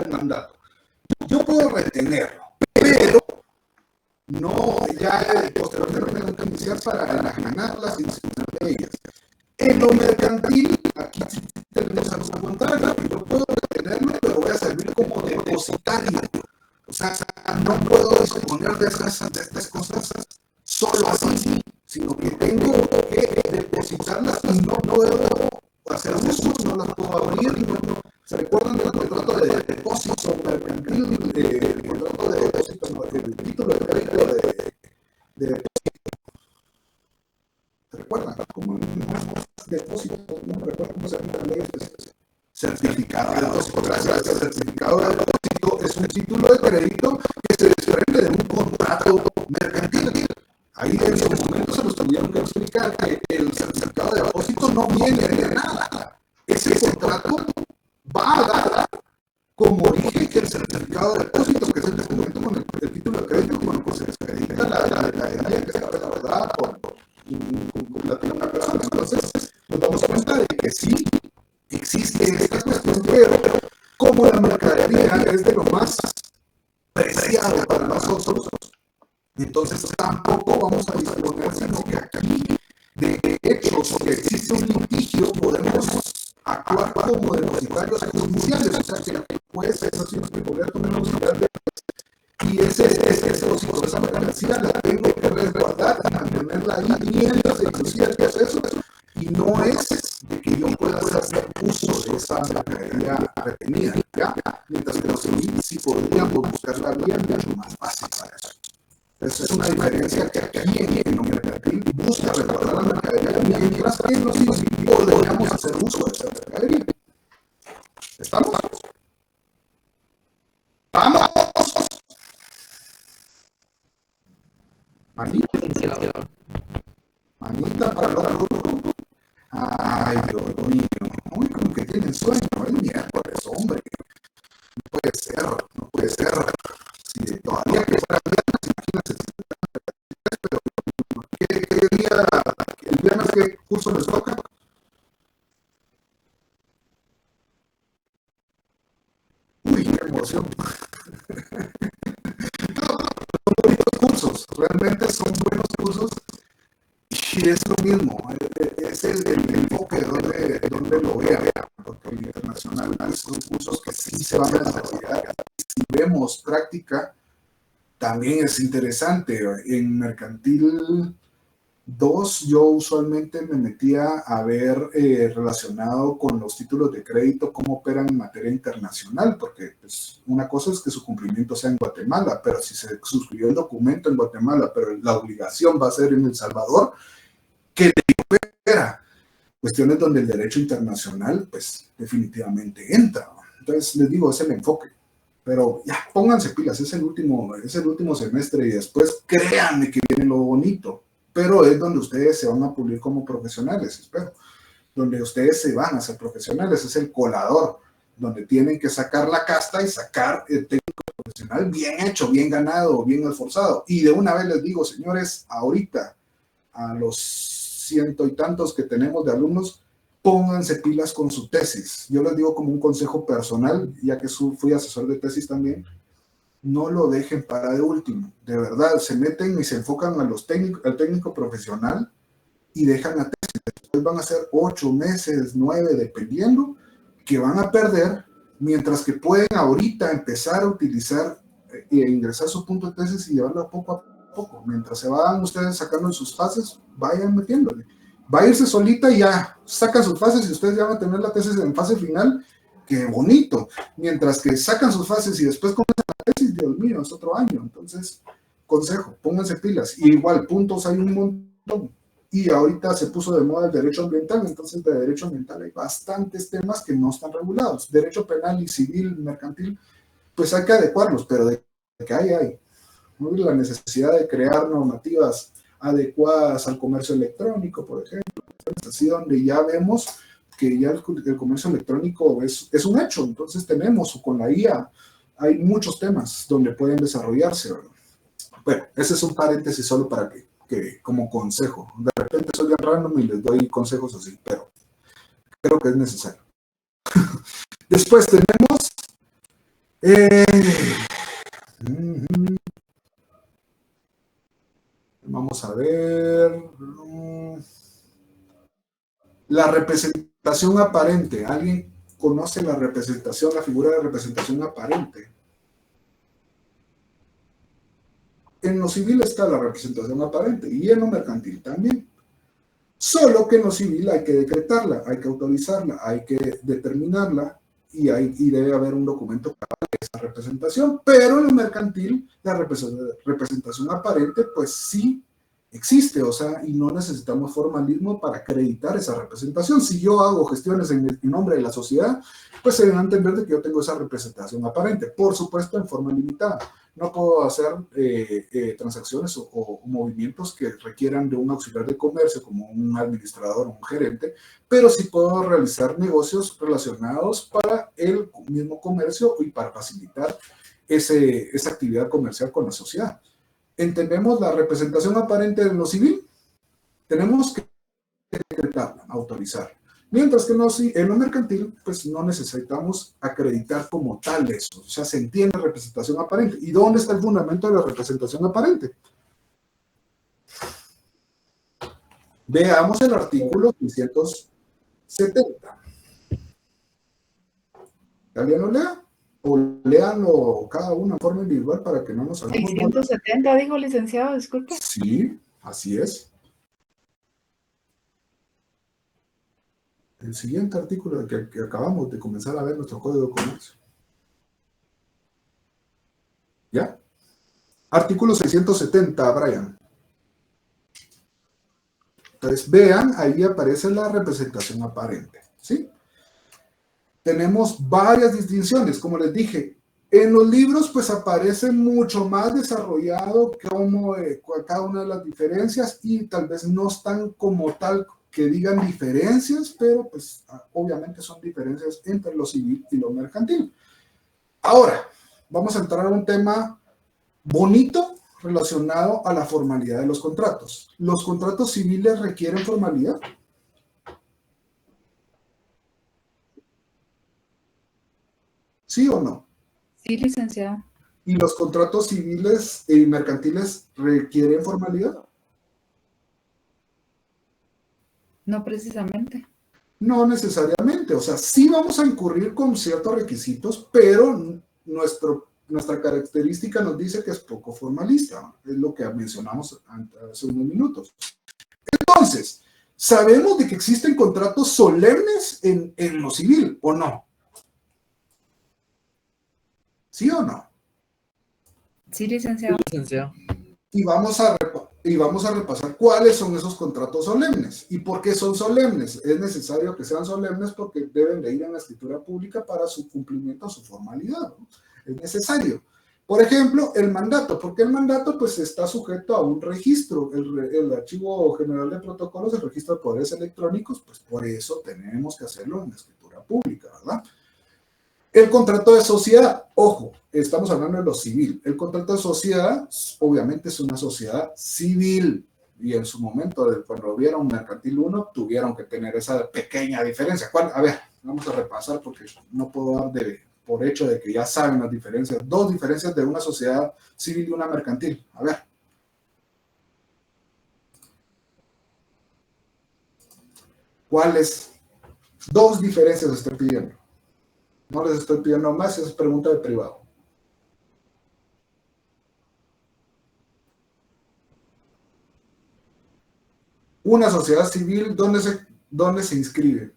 mandato. Yo puedo retenerlo, pero no ya posteriormente tengo que iniciar para ganar las instituciones de ellas. En lo mercantil, aquí sí tenemos algo contrario. Yo puedo retenerlo, pero voy a servir como depositario. O sea, no puedo disponer de estas cosas solo así, sino que tengo que depositarlas y no puedo hacer uso, no las puedo abrir. ¿Se recuerdan del contrato de depósito mercantil? El contrato de depósito, el título de crédito de depósito. ¿Se recuerdan? Como depósito, no recuerdo cómo se llama la ley especial. Certificado de depósito. Gracias. El certificado de depósito es un título de crédito que se desprende de un contrato mercantil. Ahí en su momento se nos tuvieron que explicar que el certificado de depósito no viene de nada. Ese contrato va a dar como origen el certificado de depósito, que es el documento con el título de crédito con el que se acredita la garantía que se va a resguardar por una persona. Entonces, nos damos cuenta de que sí existe esta cuestión, pero como la mercadería es de lo más preciado para nosotros, entonces tampoco vamos a disponer, sino que aquí, de hecho, si existe un litigio, podemos actuar como depositarios judiciales, o sea que el juez es así, que poder tomar un y ese depósito, esa mercancía la tengo que resguardar y mantenerla ahí mientras inclusive el proceso, y no es de que yo pueda hacer uso de esa mercadería retenida, ¿ya? Mientras que los civiles sí podríamos buscar la vía mucho más fácil para eso. Esa es una diferencia que aquí en lo mercantil busca resguardar la mercadería, mientras que en los civiles podríamos hacer uso de esa mercadería. ¿Estamos? ¡Vamos! Manita para el otro grupo. Ay, Dios mío, uy, como que tienen sueño, el miércoles, hombre, no puede ser. Si todavía que fuera viernes, imagínense, pero ¿qué día, el viernes qué curso les toca? Uy, qué emoción. Son bonitos cursos, realmente son buenos cursos y es lo mismo, es el enfoque donde lo vea, porque el internacional son cursos que sí se van a desarrollar. Si vemos práctica, también es interesante. En Mercantil 2 yo usualmente me metía a ver relacionado con los títulos de crédito, cómo operan en materia internacional, porque pues, una cosa es que su cumplimiento sea en Guatemala, pero si se suscribió el documento en Guatemala, pero la obligación va a ser en El Salvador, ¿qué opera? Cuestiones donde el derecho internacional pues definitivamente entra. Entonces les digo, es el enfoque. Pero ya, pónganse pilas, es el último semestre y después créanme que viene lo bonito. Pero es donde ustedes se van a pulir como profesionales, espero. Donde ustedes se van a ser profesionales, es el colador, donde tienen que sacar la casta y sacar el técnico profesional bien hecho, bien ganado, bien esforzado. Y de una vez les digo, señores, ahorita, a los 100 y tantos que tenemos de alumnos, pónganse pilas con su tesis. Yo les digo como un consejo personal, ya que fui asesor de tesis también, no lo dejen para de último. De verdad, se meten y se enfocan al técnico profesional y dejan la tesis. Después van a ser 8 meses, 9, dependiendo, que van a perder, mientras que pueden ahorita empezar a utilizar e ingresar su punto de tesis y llevarlo poco a poco. Mientras se van ustedes sacando en sus fases, vayan metiéndole. Va a irse solita y ya sacan sus fases y ustedes ya van a tener la tesis en fase final. ¡Qué bonito! Mientras que sacan sus fases y después comienzan la tesis, Dios mío, es otro año. Entonces, consejo, pónganse pilas. Y igual, puntos hay un montón. Y ahorita se puso de moda el derecho ambiental, entonces de derecho ambiental hay bastantes temas que no están regulados. Derecho penal y civil, mercantil, pues hay que adecuarlos, pero de que hay. ¿No? La necesidad de crear normativas adecuadas al comercio electrónico, por ejemplo, así donde ya vemos que ya el comercio electrónico es un hecho. Entonces tenemos, con la IA, hay muchos temas donde pueden desarrollarse, ¿verdad? Bueno, ese es un paréntesis solo para que como consejo. De repente soy bien random y les doy consejos así, pero creo que es necesario. Después tenemos vamos a ver la representación aparente. ¿Alguien conoce la representación, la figura de representación aparente? En lo civil está la representación aparente y en lo mercantil también. Solo que en lo civil hay que decretarla, hay que autorizarla, hay que determinarla y debe haber un documento para esa representación. Pero en lo mercantil, la representación aparente, pues sí existe, o sea, y no necesitamos formalismo para acreditar esa representación. Si yo hago gestiones en nombre de la sociedad, pues se van a entender de que yo tengo esa representación aparente, por supuesto en forma limitada. No puedo hacer transacciones o movimientos que requieran de un auxiliar de comercio como un administrador o un gerente, pero sí puedo realizar negocios relacionados para el mismo comercio y para facilitar esa actividad comercial con la sociedad. ¿Entendemos la representación aparente en lo civil? Tenemos que decretarla, autorizarla. Mientras que en lo mercantil, pues no necesitamos acreditar como tal eso. O sea, se entiende representación aparente. ¿Y dónde está el fundamento de la representación aparente? Veamos el artículo 670. ¿Alguien lo lea? O léanlo cada uno en forma individual para que no nos hagamos... 670, dijo licenciado, disculpe. Sí, así es. El siguiente artículo que acabamos de comenzar a ver, nuestro Código de Comercio. ¿Ya? Artículo 670, Brian. Entonces, vean, ahí aparece la representación aparente, ¿sí? Tenemos varias distinciones, como les dije. En los libros, pues aparece mucho más desarrollado como cada una de las diferencias y tal vez no están como tal que digan diferencias, pero pues obviamente son diferencias entre lo civil y lo mercantil. Ahora, vamos a entrar a un tema bonito relacionado a la formalidad de los contratos. ¿Los contratos civiles requieren formalidad? ¿Sí o no? Sí, licenciado. ¿Y los contratos civiles y mercantiles requieren formalidad? No precisamente. No necesariamente, o sea, sí vamos a incurrir con ciertos requisitos, pero nuestra característica nos dice que es poco formalista, es lo que mencionamos hace unos minutos. Entonces, ¿sabemos de que existen contratos solemnes en lo civil o no? ¿Sí o no? Sí, licenciado. Licenciado. Y vamos a repasar cuáles son esos contratos solemnes y por qué son solemnes. Es necesario que sean solemnes porque deben de ir en la escritura pública para su cumplimiento, su formalidad, ¿no? Es necesario. Por ejemplo, el mandato, porque el mandato pues está sujeto a un registro, el Archivo General de Protocolos, el registro de poderes electrónicos, pues por eso tenemos que hacerlo en la escritura pública, ¿verdad? El contrato de sociedad, ojo, estamos hablando de lo civil. El contrato de sociedad, obviamente, es una sociedad civil. Y en su momento, cuando vieron Mercantil 1, tuvieron que tener esa pequeña diferencia. ¿Cuál? A ver, vamos a repasar porque no puedo dar por hecho de que ya saben las diferencias. Dos diferencias de una sociedad civil y una mercantil. A ver. ¿Cuáles? Dos diferencias estoy pidiendo. No les estoy pidiendo más, es pregunta de privado. Una sociedad civil, ¿dónde se inscribe?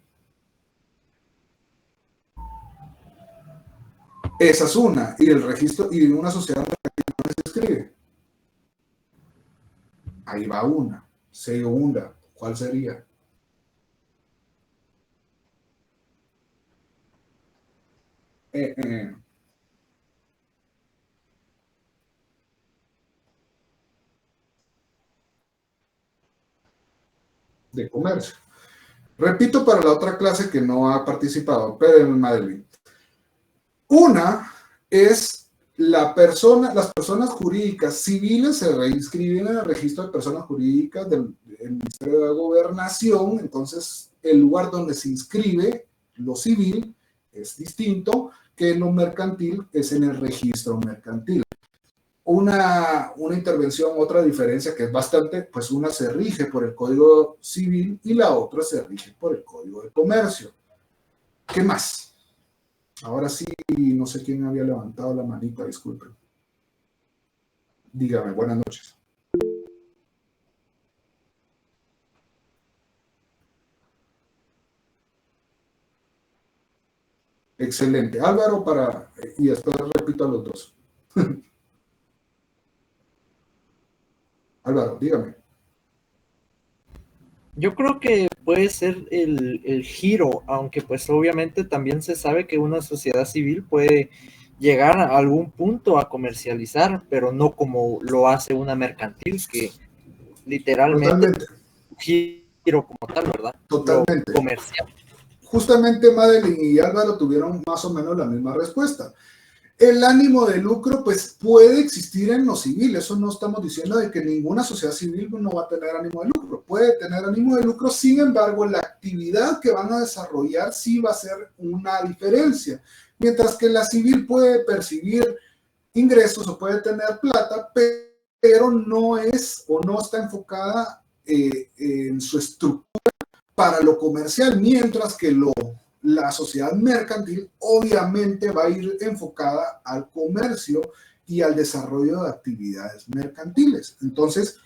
Esa es una. Y el registro, y una sociedad mercantil, ¿dónde se inscribe? Ahí va una. Segunda, ¿cuál sería? De comercio. Repito para la otra clase que no ha participado, pero en Madeline. Una es las personas jurídicas civiles se reinscriben en el registro de personas jurídicas del Ministerio de Gobernación, entonces el lugar donde se inscribe lo civil es distinto que en lo mercantil, es en el registro mercantil. Una intervención, otra diferencia que es bastante, pues una se rige por el Código Civil y la otra se rige por el Código de Comercio. ¿Qué más? Ahora sí, no sé quién había levantado la manita, disculpen. Dígame, buenas noches. Excelente. Álvaro, y después repito a los dos. Álvaro, dígame. Yo creo que puede ser el giro, aunque pues obviamente también se sabe que una sociedad civil puede llegar a algún punto a comercializar, pero no como lo hace una mercantil, que literalmente giro como tal, ¿verdad? Totalmente. Lo comercial. Justamente Madeline y Álvaro tuvieron más o menos la misma respuesta. El ánimo de lucro, pues, puede existir en lo civil. Eso no estamos diciendo de que ninguna sociedad civil no va a tener ánimo de lucro. Puede tener ánimo de lucro, sin embargo, la actividad que van a desarrollar sí va a ser una diferencia. Mientras que la civil puede percibir ingresos o puede tener plata, pero no es o no está enfocada en su estructura para lo comercial, mientras que la sociedad mercantil obviamente va a ir enfocada al comercio y al desarrollo de actividades mercantiles. Entonces,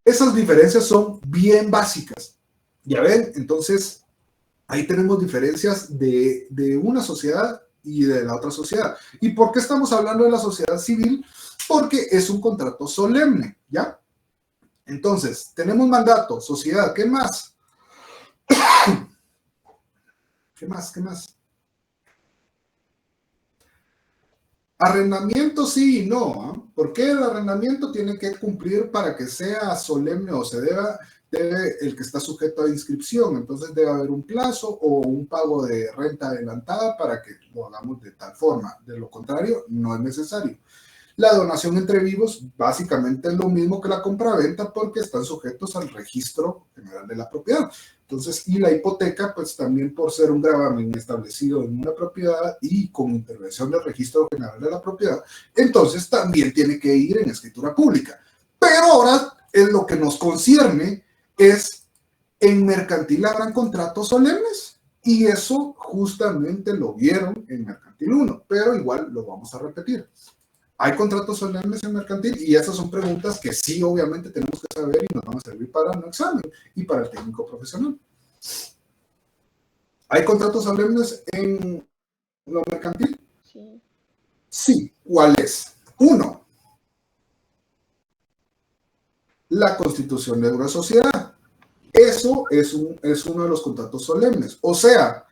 esas diferencias son bien básicas. Ya ven, entonces ahí tenemos diferencias de una sociedad y de la otra sociedad. ¿Y por qué estamos hablando de la sociedad civil? Porque es un contrato solemne, ¿ya? Entonces, tenemos mandato, sociedad, ¿qué más? ¿Qué más? Arrendamiento sí y no, ¿eh? ¿Por qué el arrendamiento tiene que cumplir para que sea solemne o se deba? el que está sujeto a inscripción. Entonces debe haber un plazo o un pago de renta adelantada para que lo hagamos de tal forma. De lo contrario, no es necesario. La donación entre vivos básicamente es lo mismo que la compraventa porque están sujetos al registro general de la propiedad. Entonces, y la hipoteca, pues también por ser un gravamen establecido en una propiedad y con intervención del registro general de la propiedad, entonces también tiene que ir en escritura pública. Pero ahora es lo que nos concierne es en mercantil habrán contratos solemnes y eso justamente lo vieron en mercantil 1, pero igual lo vamos a repetir. ¿Hay contratos solemnes en mercantil? Y esas son preguntas que sí, obviamente, tenemos que saber y nos van a servir para el examen y para el técnico profesional. ¿Hay contratos solemnes en lo mercantil? Sí. Sí. ¿Cuál es? 1. La constitución de una sociedad. Eso es uno de los contratos solemnes. O sea,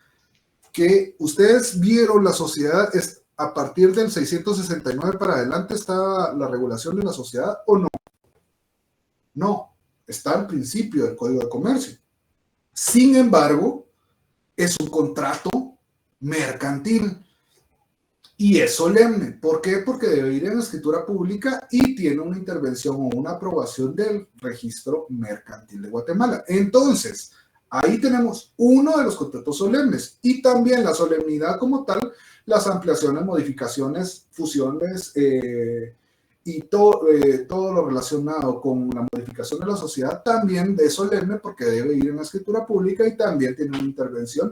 que ustedes vieron la sociedad a partir del 669 para adelante está la regulación de la sociedad o no. No, está al principio del Código de Comercio. Sin embargo, es un contrato mercantil y es solemne. ¿Por qué? Porque debe ir en escritura pública y tiene una intervención o una aprobación del Registro Mercantil de Guatemala. Entonces, ahí tenemos uno de los contratos solemnes y también la solemnidad como tal, las ampliaciones, modificaciones, fusiones y todo lo relacionado con la modificación de la sociedad también es solemne porque debe ir en la escritura pública y también tiene una intervención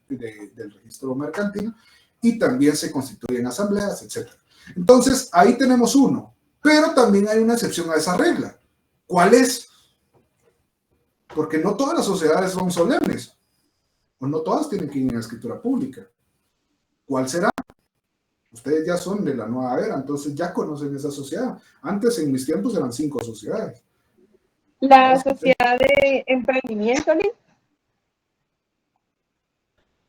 del registro mercantil y también se constituyen asambleas, etc. Entonces, ahí tenemos uno, pero también hay una excepción a esa regla. ¿Cuál es? Porque no todas las sociedades son solemnes, o no todas tienen que ir en la escritura pública. ¿Cuál será? Ustedes ya son de la nueva era, entonces ya conocen esa sociedad. Antes, en mis tiempos, eran 5 sociedades. La sociedad de emprendimiento, Liz.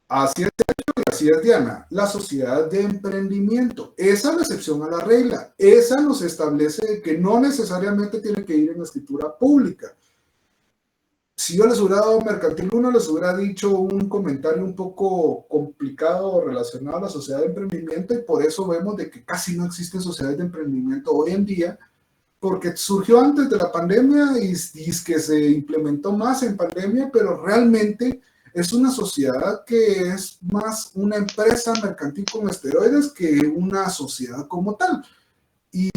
Así es, y así es, Diana. La sociedad de emprendimiento. Esa es la excepción a la regla. Esa nos establece que no necesariamente tiene que ir en la escritura pública. Si yo les hubiera dado mercantil 1, les hubiera dicho un comentario un poco complicado relacionado a la sociedad de emprendimiento y por eso vemos de que casi no existen sociedades de emprendimiento hoy en día, porque surgió antes de la pandemia y es que se implementó más en pandemia, pero realmente es una sociedad que es más una empresa mercantil con esteroides que una sociedad como tal. Y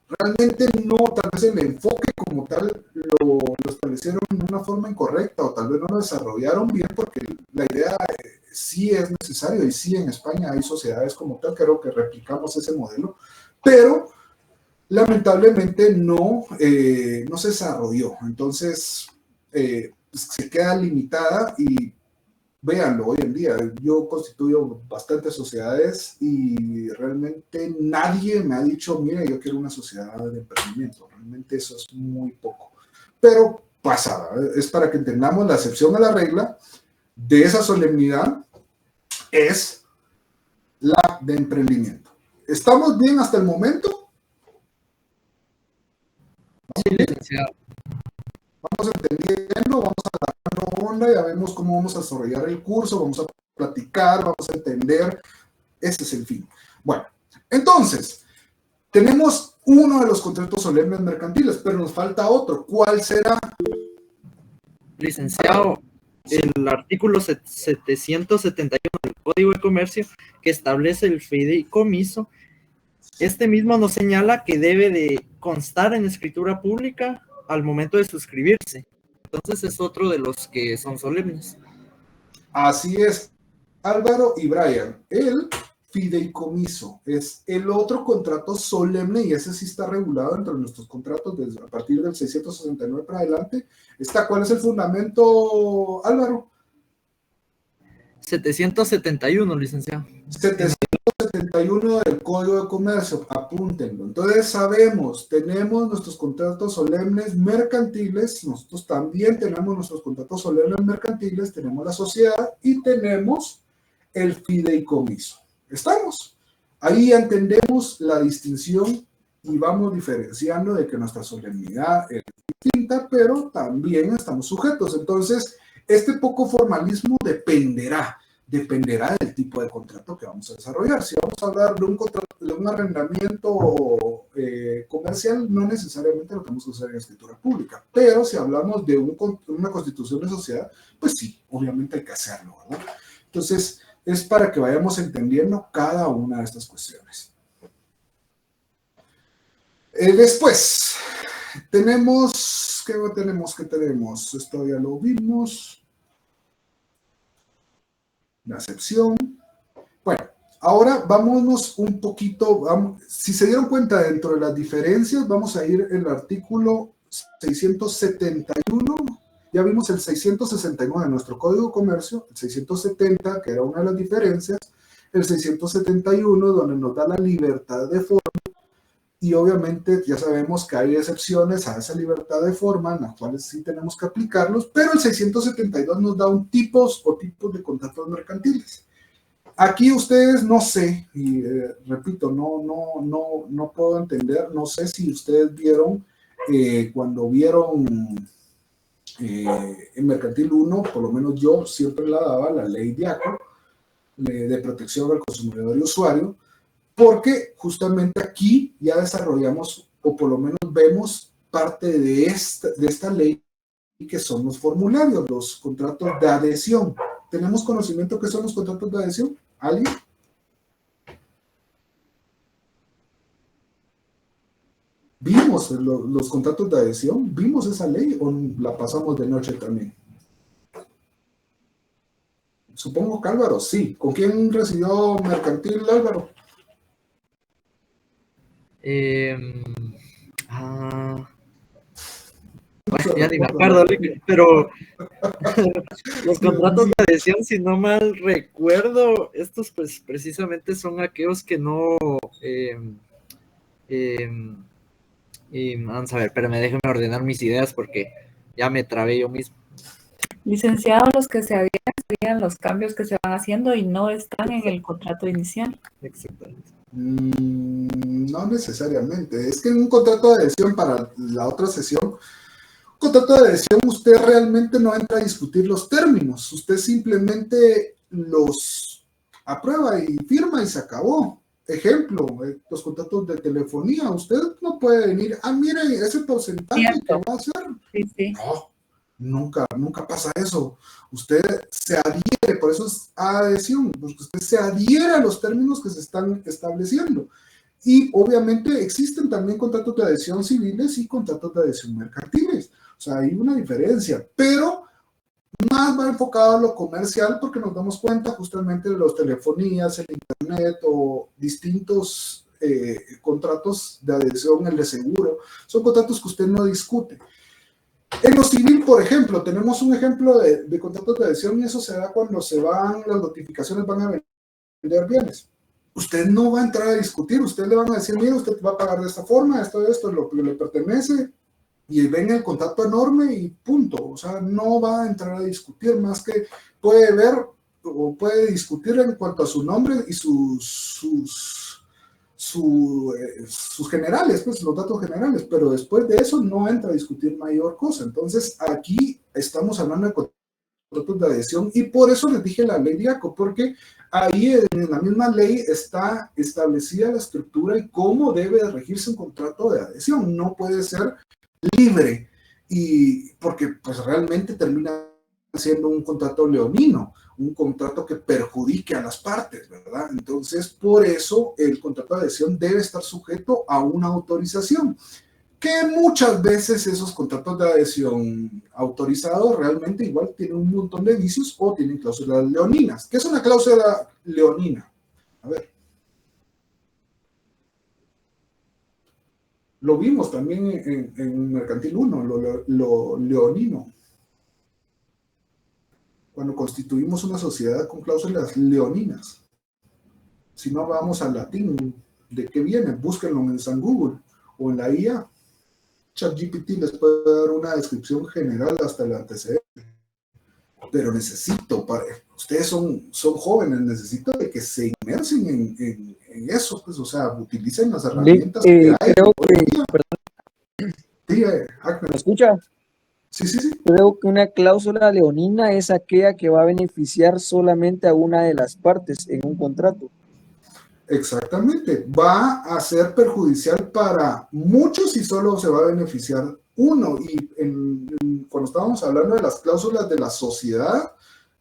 realmente no, tal vez el enfoque como tal lo establecieron de una forma incorrecta o tal vez no lo desarrollaron bien porque la idea sí es necesario y sí en España hay sociedades como tal, creo que replicamos ese modelo, pero lamentablemente no se desarrolló, entonces se queda limitada y véanlo, hoy en día yo constituyo bastantes sociedades y realmente nadie me ha dicho, mira, yo quiero una sociedad de emprendimiento. Realmente eso es muy poco. Pero pasa, es para que entendamos la excepción a la regla de esa solemnidad es la de emprendimiento. ¿Estamos bien hasta el momento? Sí, licenciado. Vamos entendiendo, vamos agarrando onda, ya vemos cómo vamos a desarrollar el curso, vamos a platicar, vamos a entender. Ese es el fin. Bueno, entonces, tenemos uno de los contratos solemnes mercantiles, pero nos falta otro. ¿Cuál será? Licenciado, el artículo 771 del Código de Comercio que establece el fideicomiso, este mismo nos señala que debe de constar en escritura pública al momento de suscribirse. Entonces es otro de los que son solemnes. Así es, Álvaro y Brian. El fideicomiso es el otro contrato solemne y ese sí está regulado entre nuestros contratos desde a partir del 669 para adelante. ¿Cuál es el fundamento, Álvaro? 771, licenciado. 771 del Código de Comercio, apúntenlo. Entonces sabemos, tenemos nuestros contratos solemnes mercantiles, nosotros también tenemos nuestros contratos solemnes mercantiles, tenemos la sociedad y tenemos el fideicomiso. ¿Estamos? Ahí entendemos la distinción y vamos diferenciando de que nuestra solemnidad es distinta. distinta, pero también estamos sujetos. Entonces, este poco formalismo dependerá del tipo de contrato que vamos a desarrollar. Si vamos a hablar de un contrato, de un arrendamiento comercial, no necesariamente lo tenemos que usar en escritura pública, pero si hablamos de una constitución de sociedad, pues sí, obviamente hay que hacerlo, ¿verdad? Entonces, es para que vayamos entendiendo cada una de estas cuestiones. Después, tenemos, ¿qué tenemos? Esto ya lo vimos. La acepción. Bueno, ahora vámonos un poquito, si se dieron cuenta dentro de las diferencias, vamos a ir en el artículo 671, ya vimos el 669 de nuestro Código de Comercio, el 670, que era una de las diferencias, el 671, donde nos da la libertad de forma, y obviamente ya sabemos que hay excepciones a esa libertad de forma, en las cuales sí tenemos que aplicarlos, pero el 672 nos da tipos de contratos mercantiles. Aquí ustedes no sé, y repito, no puedo entender, no sé si ustedes vieron, cuando vieron en Mercantil 1, por lo menos yo siempre la daba, la ley DIACO, de protección al consumidor y usuario, porque justamente aquí ya desarrollamos, o por lo menos vemos parte de esta ley, que son los formularios, los contratos de adhesión. ¿Tenemos conocimiento qué son los contratos de adhesión? ¿Alguien? ¿Vimos los contratos de adhesión? ¿Vimos esa ley o la pasamos de noche también? Supongo que Álvaro, sí. ¿Con quién recibió Mercantil, Álvaro? Bueno, ya ni me acuerdo, pero los contratos de adhesión, si no mal recuerdo, estos pues precisamente son aquellos que no... vamos a ver, pero déjenme ordenar mis ideas porque ya me trabé yo mismo. Licenciado, los que se adhieren serían los cambios que se van haciendo y no están en el contrato inicial. Exactamente. No necesariamente. Es que en un contrato de adhesión, para la otra sesión, contrato de adhesión, usted realmente no entra a discutir los términos. Usted simplemente los aprueba y firma y se acabó. Ejemplo, los contratos de telefonía. Usted no puede venir, mire, ese porcentaje que va a hacer. Sí. No, nunca pasa eso. Usted se adhiere, por eso es adhesión, porque usted se adhiere a los términos que se están estableciendo. Y obviamente existen también contratos de adhesión civiles y contratos de adhesión mercantiles. O sea, hay una diferencia, pero más va enfocado a lo comercial porque nos damos cuenta justamente de las telefonías, el internet o distintos contratos de adhesión, el de seguro. Son contratos que usted no discute. En lo civil, por ejemplo, tenemos un ejemplo de contratos de adhesión y eso se da cuando se van, las notificaciones van a vender bienes. Usted no va a entrar a discutir, usted le van a decir, mira, usted va a pagar de esta forma, esto es lo que le pertenece, y ven el contrato enorme y punto. O sea, no va a entrar a discutir, más que puede ver o puede discutir en cuanto a su nombre y sus generales, pues los datos generales, pero después de eso no entra a discutir mayor cosa. Entonces, aquí estamos hablando de contratos de adhesión y por eso les dije la ley DIACO, porque ahí en la misma ley está establecida la estructura y cómo debe de regirse un contrato de adhesión. No puede ser libre, y porque pues realmente termina siendo un contrato leonino, un contrato que perjudique a las partes, ¿verdad? Entonces, por eso el contrato de adhesión debe estar sujeto a una autorización, que muchas veces esos contratos de adhesión autorizados realmente igual tienen un montón de vicios o tienen cláusulas leoninas. ¿Qué es una cláusula leonina? A ver. Lo vimos también en Mercantil 1, lo leonino. Cuando constituimos una sociedad con cláusulas leoninas. Si no vamos al latín, ¿de qué viene? Búsquenlo en San Google o en la IA. ChatGPT les puede dar una descripción general hasta el antecedente. Pero ustedes son jóvenes, necesito de que se inmersen en eso, pues, o sea, utilicen las herramientas que hay. Creo que, perdón. Sí, ¿Me escucha? Sí. Creo que una cláusula leonina es aquella que va a beneficiar solamente a una de las partes en un contrato. Exactamente. Va a ser perjudicial para muchos y solo se va a beneficiar uno. Y cuando estábamos hablando de las cláusulas de la sociedad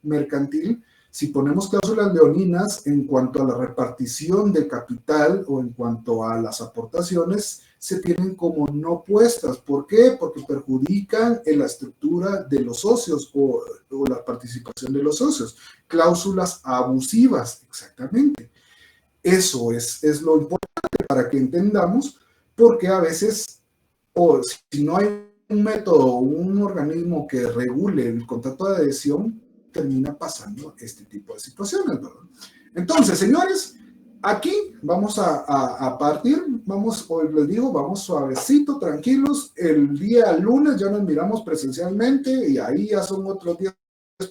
mercantil, si ponemos cláusulas leoninas en cuanto a la repartición de capital o en cuanto a las aportaciones, se tienen como no puestas. ¿Por qué? Porque perjudican en la estructura de los socios o la participación de los socios. Cláusulas abusivas, exactamente. Eso es lo importante para que entendamos, porque a veces, o si no hay un método o un organismo que regule el contrato de adhesión, termina pasando este tipo de situaciones, ¿verdad? Entonces, señores, aquí vamos a partir, hoy les digo, vamos suavecito, tranquilos. El día lunes ya nos miramos presencialmente y ahí ya son otros 10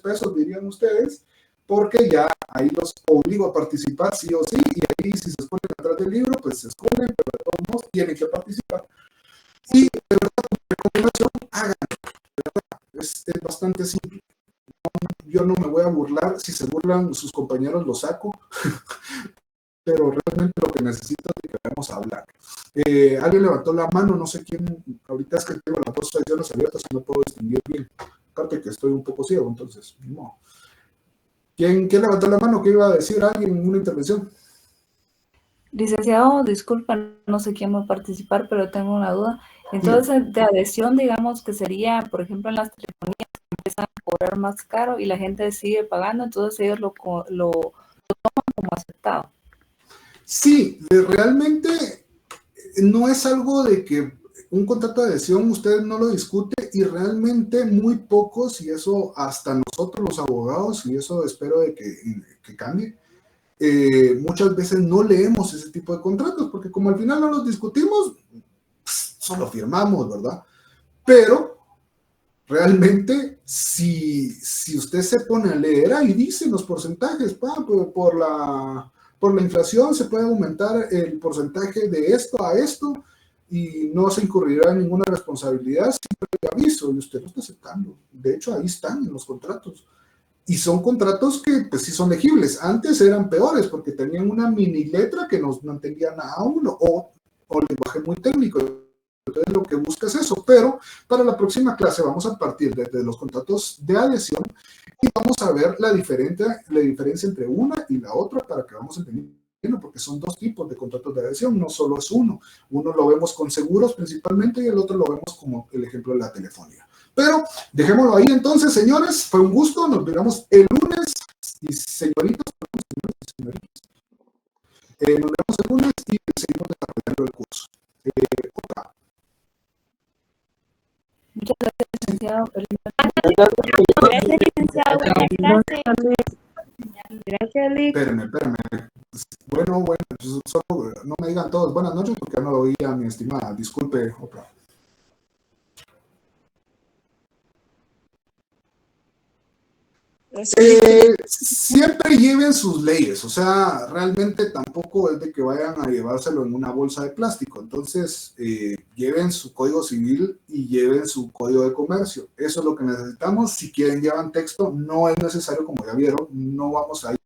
pesos, dirían ustedes, porque ya ahí los obligo a participar sí o sí, y ahí si se esconden atrás del libro, pues se esconden, pero de todos modos tienen que participar. Y de verdad, mi recomendación, háganlo, de verdad, es bastante simple. Yo no me voy a burlar, si se burlan sus compañeros los saco, pero realmente lo que necesito es que vamos a hablar. Alguien levantó la mano, no sé quién, ahorita es que tengo las dos secciones abiertas y no puedo distinguir bien, aparte que estoy un poco ciego, entonces, no. ¿Quién levantó la mano? ¿Qué iba a decir alguien en una intervención? Licenciado, disculpa, no sé quién va a participar, pero tengo una duda. Entonces, de adhesión, digamos que sería, por ejemplo, en las telefonías que empiezan a cobrar más caro y la gente sigue pagando, entonces ellos lo toman como aceptado. Sí, realmente no es algo de que un contrato de adhesión usted no lo discute y realmente muy pocos, y eso hasta nosotros los abogados, y eso espero de que cambie, muchas veces no leemos ese tipo de contratos, porque como al final no los discutimos, pues, solo firmamos, ¿verdad? Pero realmente, si usted se pone a leer, ahí dicen los porcentajes, por la inflación se puede aumentar el porcentaje de esto a esto y no se incurrirá en ninguna responsabilidad, siempre le aviso y usted lo está aceptando. De hecho, ahí están en los contratos. Y son contratos que pues sí son legibles. Antes eran peores porque tenían una mini letra que nos mantenía nada a uno o lenguaje muy técnico. Entonces lo que busca es eso. Pero para la próxima clase vamos a partir desde los contratos de adhesión y vamos a ver la diferencia entre una y la otra para que vamos entendiendo, porque son dos tipos de contratos de adhesión, no solo es uno. Uno lo vemos con seguros principalmente y el otro lo vemos como el ejemplo de la telefonía. Pero dejémoslo ahí entonces, señores. Fue un gusto. Nos veremos el lunes. Y señoritas, nos vemos el lunes y seguimos desarrollando el curso. Muchas gracias, licenciado. Gracias, licenciado. Buenas clases. Gracias, Lick. Espérame. Bueno, solo no me digan todos buenas noches porque no lo oía mi estimada. Disculpe, Oprah. Siempre lleven sus leyes, o sea, realmente tampoco es de que vayan a llevárselo en una bolsa de plástico. Entonces, lleven su código civil y lleven su código de comercio. Eso es lo que necesitamos. Si quieren, llevan texto, no es necesario, como ya vieron, no vamos a ir.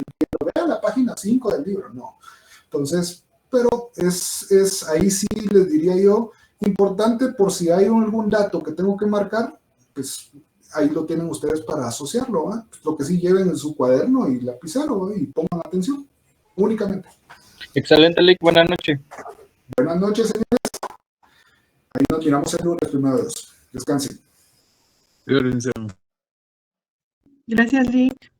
Vean la página 5 del libro, no. Entonces, pero es ahí sí les diría yo, importante por si hay algún dato que tengo que marcar, pues ahí lo tienen ustedes para asociarlo, ¿eh? Lo que sí lleven en su cuaderno y lapicero, ¿eh? Y pongan atención, únicamente. Excelente, Lick. Buenas noches. Buenas noches, señores. Ahí nos miramos el lunes, primero de Dios. Descansen. Gracias, Gracias, Lick.